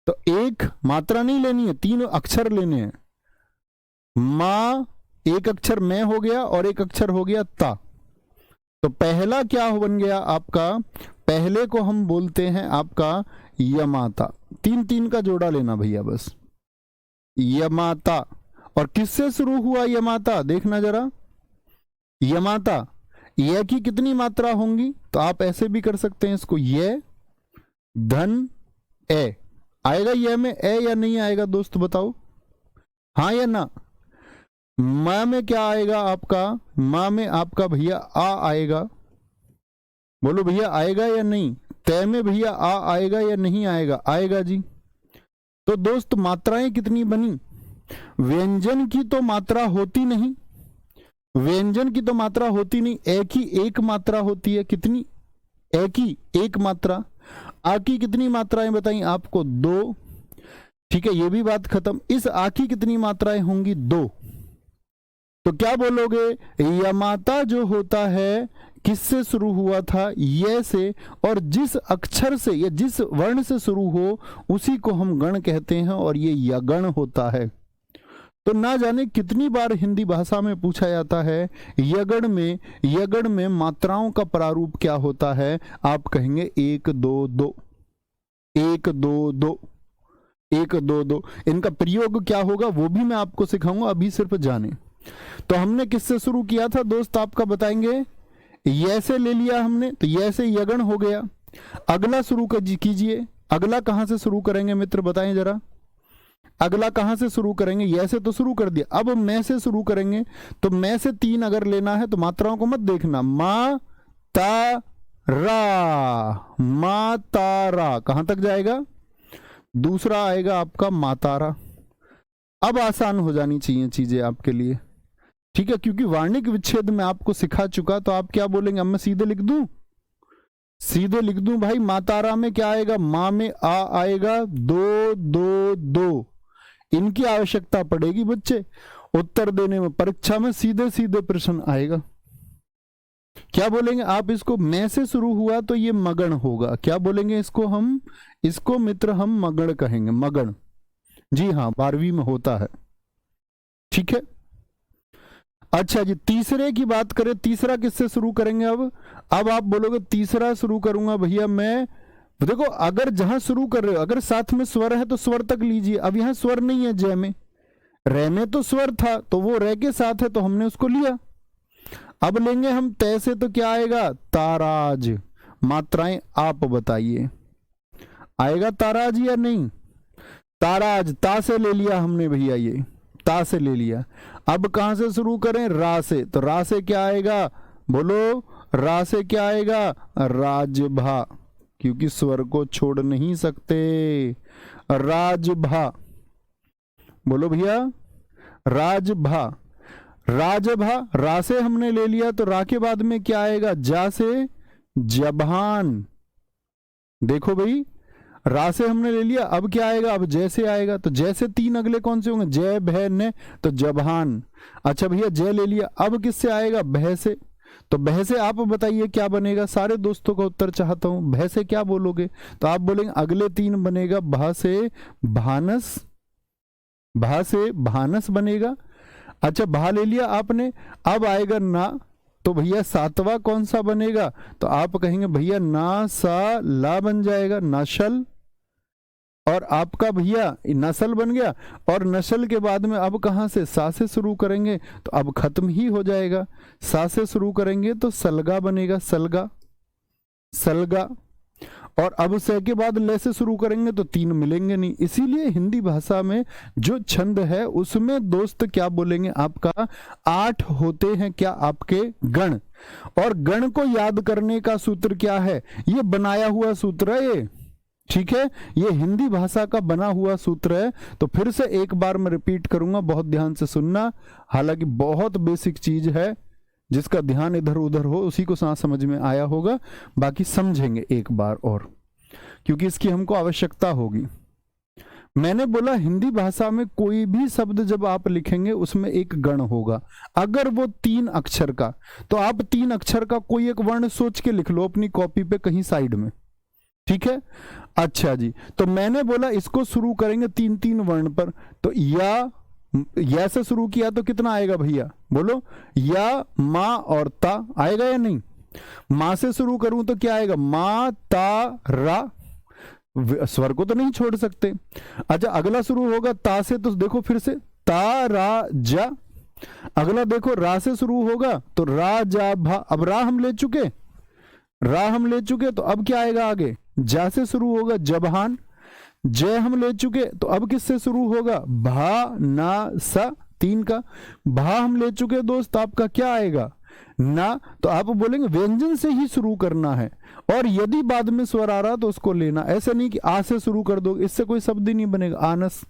तो एक मात्रा नहीं लेनी है, 3 अक्षर लेने हैं। मां, एक अक्षर मैं हो गया और एक अक्षर हो गया ता। तो पहला क्या बन गया आपका, पहले को हम बोलते हैं आपका यमाता। 3 का जोड़ा लेना भैया बस, यमाता। और किससे शुरू हुआ यमाता, देखना जरा। यमाता, य की कितनी मात्रा होंगी? तो आप ऐसे भी कर सकते हैं इसको, ये धन ए। आएगा ये में ए या नहीं आएगा दोस्त बताओ, हाँ या ना? मां में क्या आएगा आपका, मां में आपका भैया आ आएगा। बोलो भैया आएगा या नहीं? तय में भैया आ आएगा या नहीं आएगा? आएगा जी। तो दोस्त मात्राएं कितनी बनी? व्यंजन की तो मात्रा होती नहीं, व्यंजन की तो मात्रा होती नहीं, ए की एक मात्रा होती है। कितनी? ए की एक मात्रा। आ की कितनी मात्राएं बताई आपको? 2। ठीक है, ये भी बात खत्म। इस आ की कितनी मात्राएं होंगी? 2। तो क्या बोलोगे, यमाता जो होता है किससे शुरू हुआ था? ये से, और जिस अक्षर से या जिस वर्ण से शुरू हो उसी को हम गण कहते हैं, और ये यगण होता है। तो ना जाने कितनी बार हिंदी भाषा में पूछा जाता है यगण में मात्राओं का प्रारूप क्या होता है? आप कहेंगे 1 2 2, 1 2 2, 1 2 2। इनका प्रयोग क्या होगा वो भी मैं आपको सिखाऊंगा, अभी सिर्फ जाने। तो हमने किससे शुरू किया था दोस्त, आपका बताएंगे? ये से ले लिया हमने, तो ये से यगण हो गया। अगला शुरू कीजिए। अगला कहां से शुरू करेंगे मित्र बताएं जरा, अगला कहां से शुरू करेंगे? ये से तो शुरू कर दिया, अब मैं से शुरू करेंगे। तो मैं से 3 अगर लेना है तो मात्राओं को मत देखना, मा ता रा, मा ता रा कहां तक जाएगा? दूसरा आएगा आपका मातारा। अब आसान हो जानी चाहिए चीजें आपके लिए, ठीक है, क्योंकि वार्णिक विच्छेद में आपको सिखा चुका। तो आप क्या बोलेंगे, अब मैं सीधे लिख दूं? सीधे लिख दूं भाई। मातारा में क्या आएगा? मां में आ आएगा, 2 2 2। इनकी आवश्यकता पड़ेगी बच्चे उत्तर देने में, परीक्षा में सीधे सीधे प्रश्न आएगा। क्या बोलेंगे आप इसको? मैं से शुरू हुआ तो ये मगण होगा। क्या बोलेंगे इसको? हम इसको मित्र हम मगण कहेंगे, मगण। जी हाँ, 12वीं में होता है, ठीक है। अच्छा जी, तीसरे की बात करें, तीसरा किससे शुरू करेंगे? अब आप बोलोगे तीसरा शुरू करूंगा भैया मैं। देखो, अगर जहां शुरू कर रहे हो अगर साथ में स्वर है तो स्वर तक लीजिए। अब यहां स्वर नहीं है, जय में, रे में तो स्वर था, तो वो रे के साथ है तो हमने उसको लिया। अब लेंगे हम तय से, तो क्या आएगा? ताराज। मात्राएं आप बताइए, आएगा ताराज या नहीं? ताराज, ता से ले लिया हमने भैया, ये ता से ले लिया। अब कहां से शुरू करें? रा से। तो रा से क्या आएगा? बोलो, रा से क्या आएगा? राजभा, क्योंकि स्वर को छोड़ नहीं सकते। राजभा, बोलो भैया, राजभा। राजभा, रा से हमने ले लिया, तो रा के बाद में क्या आएगा? जा से जबान। देखो भाई, रा से हमने ले लिया, अब क्या आएगा? अब जैसे आएगा। तो जैसे 3 अगले कौन से होंगे? जय भय ने, तो जबान। अच्छा भैया, जय ले लिया, अब किससे आएगा? भय से। तो भय से आप बताइए क्या बनेगा? सारे दोस्तों का उत्तर चाहता हूं, भय से क्या बोलोगे? तो आप बोलेंगे अगले 3 बनेगा, भा से भानस, भा से भानस बनेगा। अच्छा, भा ले लिया आपने, अब आएगा ना, तो भैया 7वां कौन सा बनेगा? तो आप कहेंगे भैया ना सा ला बन जाएगा, नाशल। और आपका भैया नस्ल बन गया, और नस्ल के बाद में अब कहां से? सा से शुरू करेंगे, तो अब खत्म ही हो जाएगा। सा से शुरू करेंगे तो सलगा बनेगा, सलगा, सलगा। और अब से के बाद ले से शुरू करेंगे तो 3 मिलेंगे नहीं। इसीलिए हिंदी भाषा में जो छंद है उसमें दोस्त क्या बोलेंगे आपका? 8 होते हैं क्या आपके? गण। और गण को याद करने का सूत्र क्या है? ये बनाया हुआ सूत्र है ये, ठीक है, ये हिंदी भाषा का बना हुआ सूत्र है। तो फिर से एक बार मैं रिपीट करूंगा, बहुत ध्यान से सुनना। हालांकि बहुत बेसिक चीज है, जिसका ध्यान इधर उधर हो उसी को साथ समझ में आया होगा, बाकी समझेंगे एक बार और, क्योंकि इसकी हमको आवश्यकता होगी। मैंने बोला हिंदी भाषा में कोई भी शब्द जब आप लिखेंगे उसमें एक गण होगा। अगर वो 3 अक्षर का, तो आप 3 अक्षर का कोई एक वर्ण सोच के लिख लो अपनी कॉपी पे कहीं साइड में, ठीक है। अच्छा जी, तो मैंने बोला इसको शुरू करेंगे 3-3 वर्ण पर। तो या से शुरू किया तो कितना आएगा भैया, बोलो? या, मा और ता आएगा या नहीं? माँ से शुरू करूं तो क्या आएगा? मा ता रा, स्वर को तो नहीं छोड़ सकते। अच्छा, अगला शुरू होगा ता से, तो देखो फिर से ता रा जा। अगला देखो रा से शुरू होगा तो रा जा भा। अब रा हम ले चुके, तो अब क्या आएगा आगे? जा से शुरू होगा जबहान। जय हम ले चुके, तो अब किससे शुरू होगा? भा ना सा, 3 का। भा हम ले चुके दोस्त, आपका क्या आएगा? ना। तो आप बोलेंगे व्यंजन से ही शुरू करना है, और यदि बाद में स्वर आ रहा तो उसको लेना, ऐसे नहीं कि आ से शुरू कर दो, इससे कोई शब्द ही नहीं बनेगा। आनस।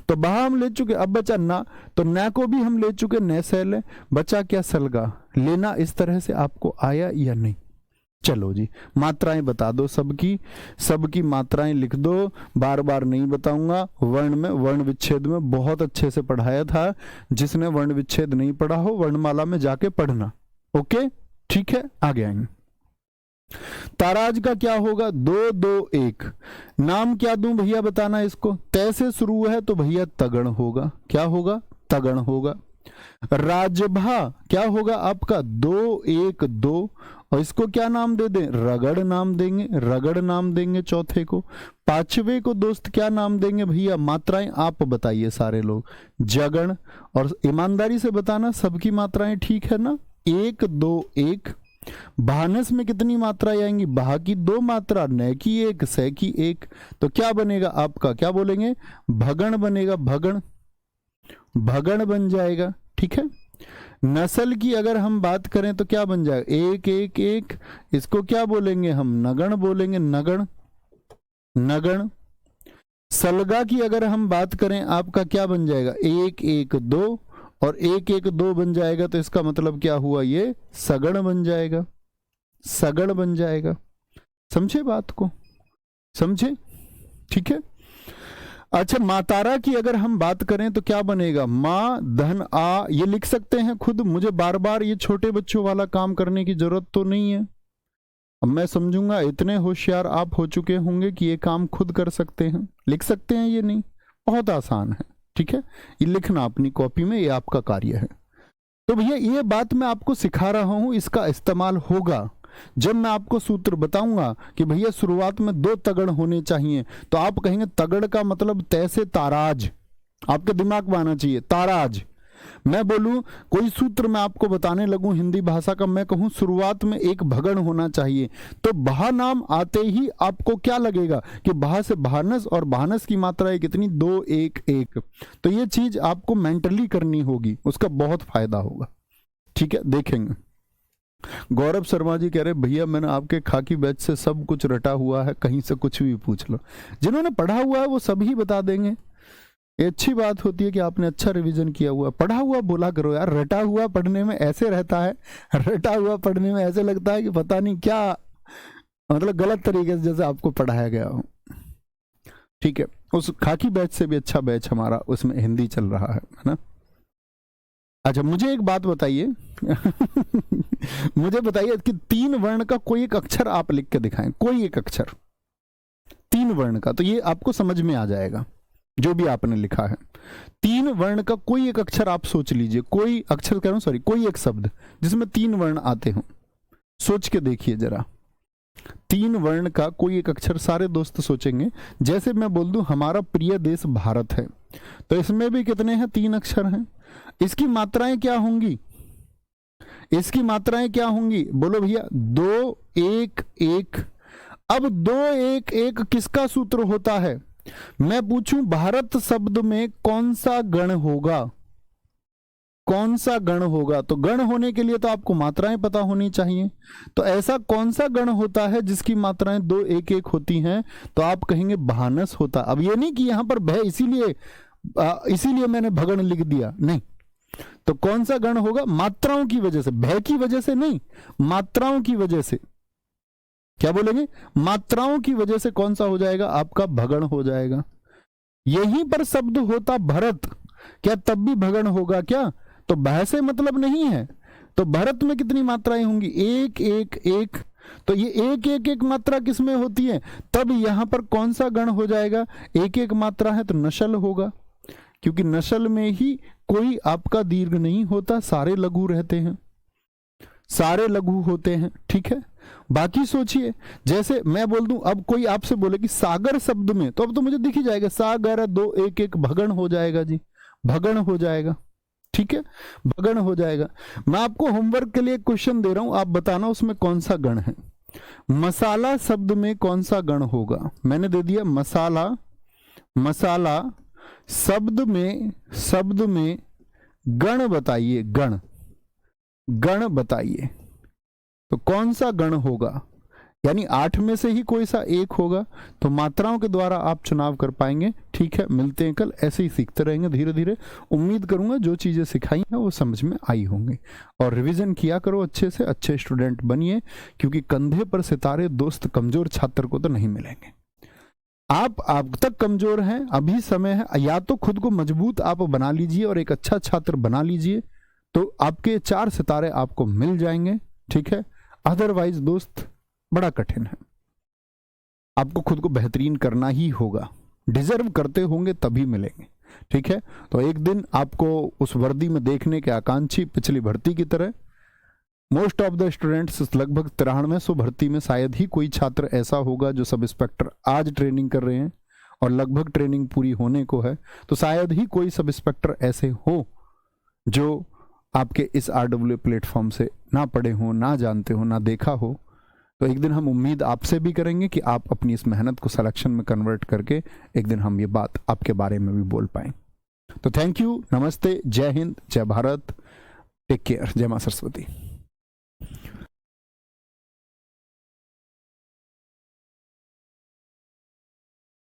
तो बहा हम ले चुके, अब बचा ना, तो ना को भी हम ले चुके, न सैल, बचा क्या? सलगा लेना। इस तरह से आपको आया या नहीं? चलो जी, मात्राएं बता दो, सबकी मात्राएं लिख दो, बार बार नहीं बताऊंगा। वर्ण में, वर्ण विच्छेद में बहुत अच्छे से पढ़ाया था, जिसने वर्ण विच्छेद नहीं पढ़ा हो वर्णमाला में जाके पढ़ना। ओके, ठीक है, आगे आएंगे। ताराज का क्या होगा? 2 2 1। नाम क्या दूं भैया, बताना इसको। तय से शुरू है तो भैया तगण होगा। क्या होगा? तगण होगा। राजभा क्या होगा आपका? 2 1 2, और इसको क्या नाम दे दें? रगड़ नाम देंगे चौथे को। 5वें को दोस्त क्या नाम देंगे भैया? मात्राएं आप बताइए सारे लोग। जगण। और ईमानदारी से बताना सबकी मात्राएं ठीक है ना? 1 2 1। भानस में कितनी मात्राएं आएंगी? बहा की 2 मात्रा, न की 1, से की 1। तो क्या बनेगा आपका? क्या बोलेंगे? भगण बनेगा। भगण बन जाएगा, ठीक है। नस्ल की अगर हम बात करें तो क्या बन जाएगा? 1 1 1। इसको क्या बोलेंगे हम? नगण बोलेंगे। नगण। सलगा की अगर हम बात करें आपका क्या बन जाएगा? 1 1 2, और 1 1 2 बन जाएगा, तो इसका मतलब क्या हुआ? ये सगण बन जाएगा। समझे बात को? समझे, ठीक है। अच्छा, मातारा की अगर हम बात करें तो क्या बनेगा? माँ धन आ। ये लिख सकते हैं खुद, मुझे बार बार ये छोटे बच्चों वाला काम करने की जरूरत तो नहीं है। अब मैं समझूंगा इतने होशियार आप हो चुके होंगे कि ये काम खुद कर सकते हैं, लिख सकते हैं। ये नहीं, बहुत आसान है, ठीक है। ये लिखना अपनी कॉपी में, ये आपका कार्य है। तो भैया ये बात मैं आपको सिखा रहा हूं, इसका इस्तेमाल होगा जब मैं आपको सूत्र बताऊंगा कि भैया शुरुआत में 2 तगड़ होने चाहिए, तो आप कहेंगे तगड़ का मतलब तय से ताराज, आपके दिमाग में आना चाहिए ताराज। मैं बोलूं कोई सूत्र मैं आपको बताने लगूं हिंदी भाषा का, मैं कहूं शुरुआत में एक भगण होना चाहिए, तो बहा नाम आते ही आपको क्या लगेगा कि बहा से भानस, और भानस की मात्रा है कितनी? 2 1 1। तो ये चीज आपको मेंटली करनी होगी, उसका बहुत फायदा होगा, ठीक है। देखेंगे। गौरव शर्मा जी कह रहे भैया मैंने आपके खाकी बैच से सब कुछ रटा हुआ है, कहीं से कुछ भी पूछ लो। जिन्होंने पढ़ा हुआ है वो सभी बता देंगे। ये अच्छी बात होती है कि आपने अच्छा रिवीजन किया हुआ। पढ़ा हुआ बोला करो यार, रटा हुआ पढ़ने में ऐसे रहता है, रटा हुआ पढ़ने में ऐसे लगता है कि पता नहीं क्या, मतलब गलत तरीके से जैसे आपको पढ़ाया गया हो, ठीक है। उस खाकी बैच से भी अच्छा बैच हमारा, उसमें हिंदी चल रहा है ना। अच्छा, मुझे एक बात बताइए मुझे बताइए कि 3 वर्ण का कोई एक अक्षर आप लिख के दिखाएं, कोई एक अक्षर 3 वर्ण का, तो ये आपको समझ में आ जाएगा जो भी आपने लिखा है। 3 वर्ण का कोई एक अक्षर आप सोच लीजिए, कोई अक्षर कह रहा हूं, सॉरी, कोई एक शब्द जिसमें 3 वर्ण आते हो, सोच के देखिए जरा। 3 वर्ण का कोई एक अक्षर, सारे दोस्त सोचेंगे। जैसे मैं बोल दूं हमारा प्रिय देश भारत है, तो इसमें भी कितने हैं? 3 अक्षर हैं। इसकी मात्राएं क्या होंगी? इसकी मात्राएं क्या होंगी? बोलो भैया। 2 1 1। अब 2 1 1 किसका सूत्र होता है? मैं पूछूं भारत शब्द में कौन सा गण होगा? कौन सा गण होगा, तो गण होने के लिए तो आपको मात्राएं पता होनी चाहिए। तो ऐसा कौन सा गण होता है जिसकी मात्राएं 2 1 1 होती हैं, तो आप कहेंगे भानस होता। अब ये नहीं कि यहां पर भय इसीलिए मैंने भगण लिख दिया, नहीं। तो कौन सा गण होगा, मात्राओं की वजह से, भय की वजह से नहीं, मात्राओं की वजह से। क्या बोलेंगे, मात्राओं की वजह से कौन सा हो जाएगा, आपका भगण हो जाएगा। यहीं पर शब्द होता भरत, क्या तब भी भगण होगा क्या, तो भय से मतलब नहीं है। तो भरत में कितनी मात्राएं होंगी, 1 1 1। तो ये 1 1 1 मात्रा किसमें होती है, तब यहां पर कौन सा गण हो जाएगा, 1 1 मात्रा है तो नशल होगा, क्योंकि नशल में ही कोई आपका दीर्घ नहीं होता, सारे लघु रहते हैं, सारे लघु होते हैं, ठीक है। बाकी सोचिए, जैसे मैं बोल दूं, अब कोई आपसे बोले कि सागर शब्द में, तो अब तो मुझे दिख ही जाएगा, सागर 2 1 1 भगण हो जाएगा जी, भगण हो जाएगा, ठीक है, भगण हो जाएगा। मैं आपको होमवर्क के लिए क्वेश्चन दे रहा हूं, आप बताना उसमें कौन सा गण है। मसाला शब्द में कौन सा गण होगा, मैंने दे दिया मसाला। मसाला शब्द में गण बताइए, गण बताइए, तो कौन सा गण होगा, यानी 8 में से ही कोई सा एक होगा। तो मात्राओं के द्वारा आप चुनाव कर पाएंगे, ठीक है। मिलते हैं कल, ऐसे ही सीखते रहेंगे धीरे धीरे। उम्मीद करूंगा जो चीजें सिखाई हैं वो समझ में आई होंगी, और रिवीजन किया करो अच्छे से, अच्छे स्टूडेंट बनिए, क्योंकि कंधे पर सितारे दोस्त कमजोर छात्र को तो नहीं मिलेंगे। आप अब तक कमजोर हैं, अभी समय है, या तो खुद को मजबूत आप बना लीजिए और एक अच्छा छात्र बना लीजिए, तो आपके 4 सितारे आपको मिल जाएंगे, ठीक है। अदरवाइज दोस्त बड़ा कठिन है, आपको खुद को बेहतरीन करना ही होगा, डिजर्व करते होंगे तभी मिलेंगे, ठीक है। तो एक दिन आपको उस वर्दी में देखने के आकांक्षी, पिछली भर्ती की तरह मोस्ट ऑफ द स्टूडेंट्स, लगभग 9300 भर्ती में शायद ही कोई छात्र ऐसा होगा जो सब इंस्पेक्टर आज ट्रेनिंग कर रहे हैं, और लगभग ट्रेनिंग पूरी होने को है, तो शायद ही कोई सब इंस्पेक्टर ऐसे हो जो आपके इस RWA प्लेटफॉर्म से ना पढ़े हो, ना जानते हो, ना देखा हो। तो एक दिन हम उम्मीद आपसे भी करेंगे कि आप अपनी इस मेहनत को सिलेक्शन में कन्वर्ट करके एक दिन हम ये बात आपके बारे में भी बोल पाएं। तो थैंक यू, नमस्ते, जय हिंद, जय भारत, टेक केयर, जय मां सरस्वती।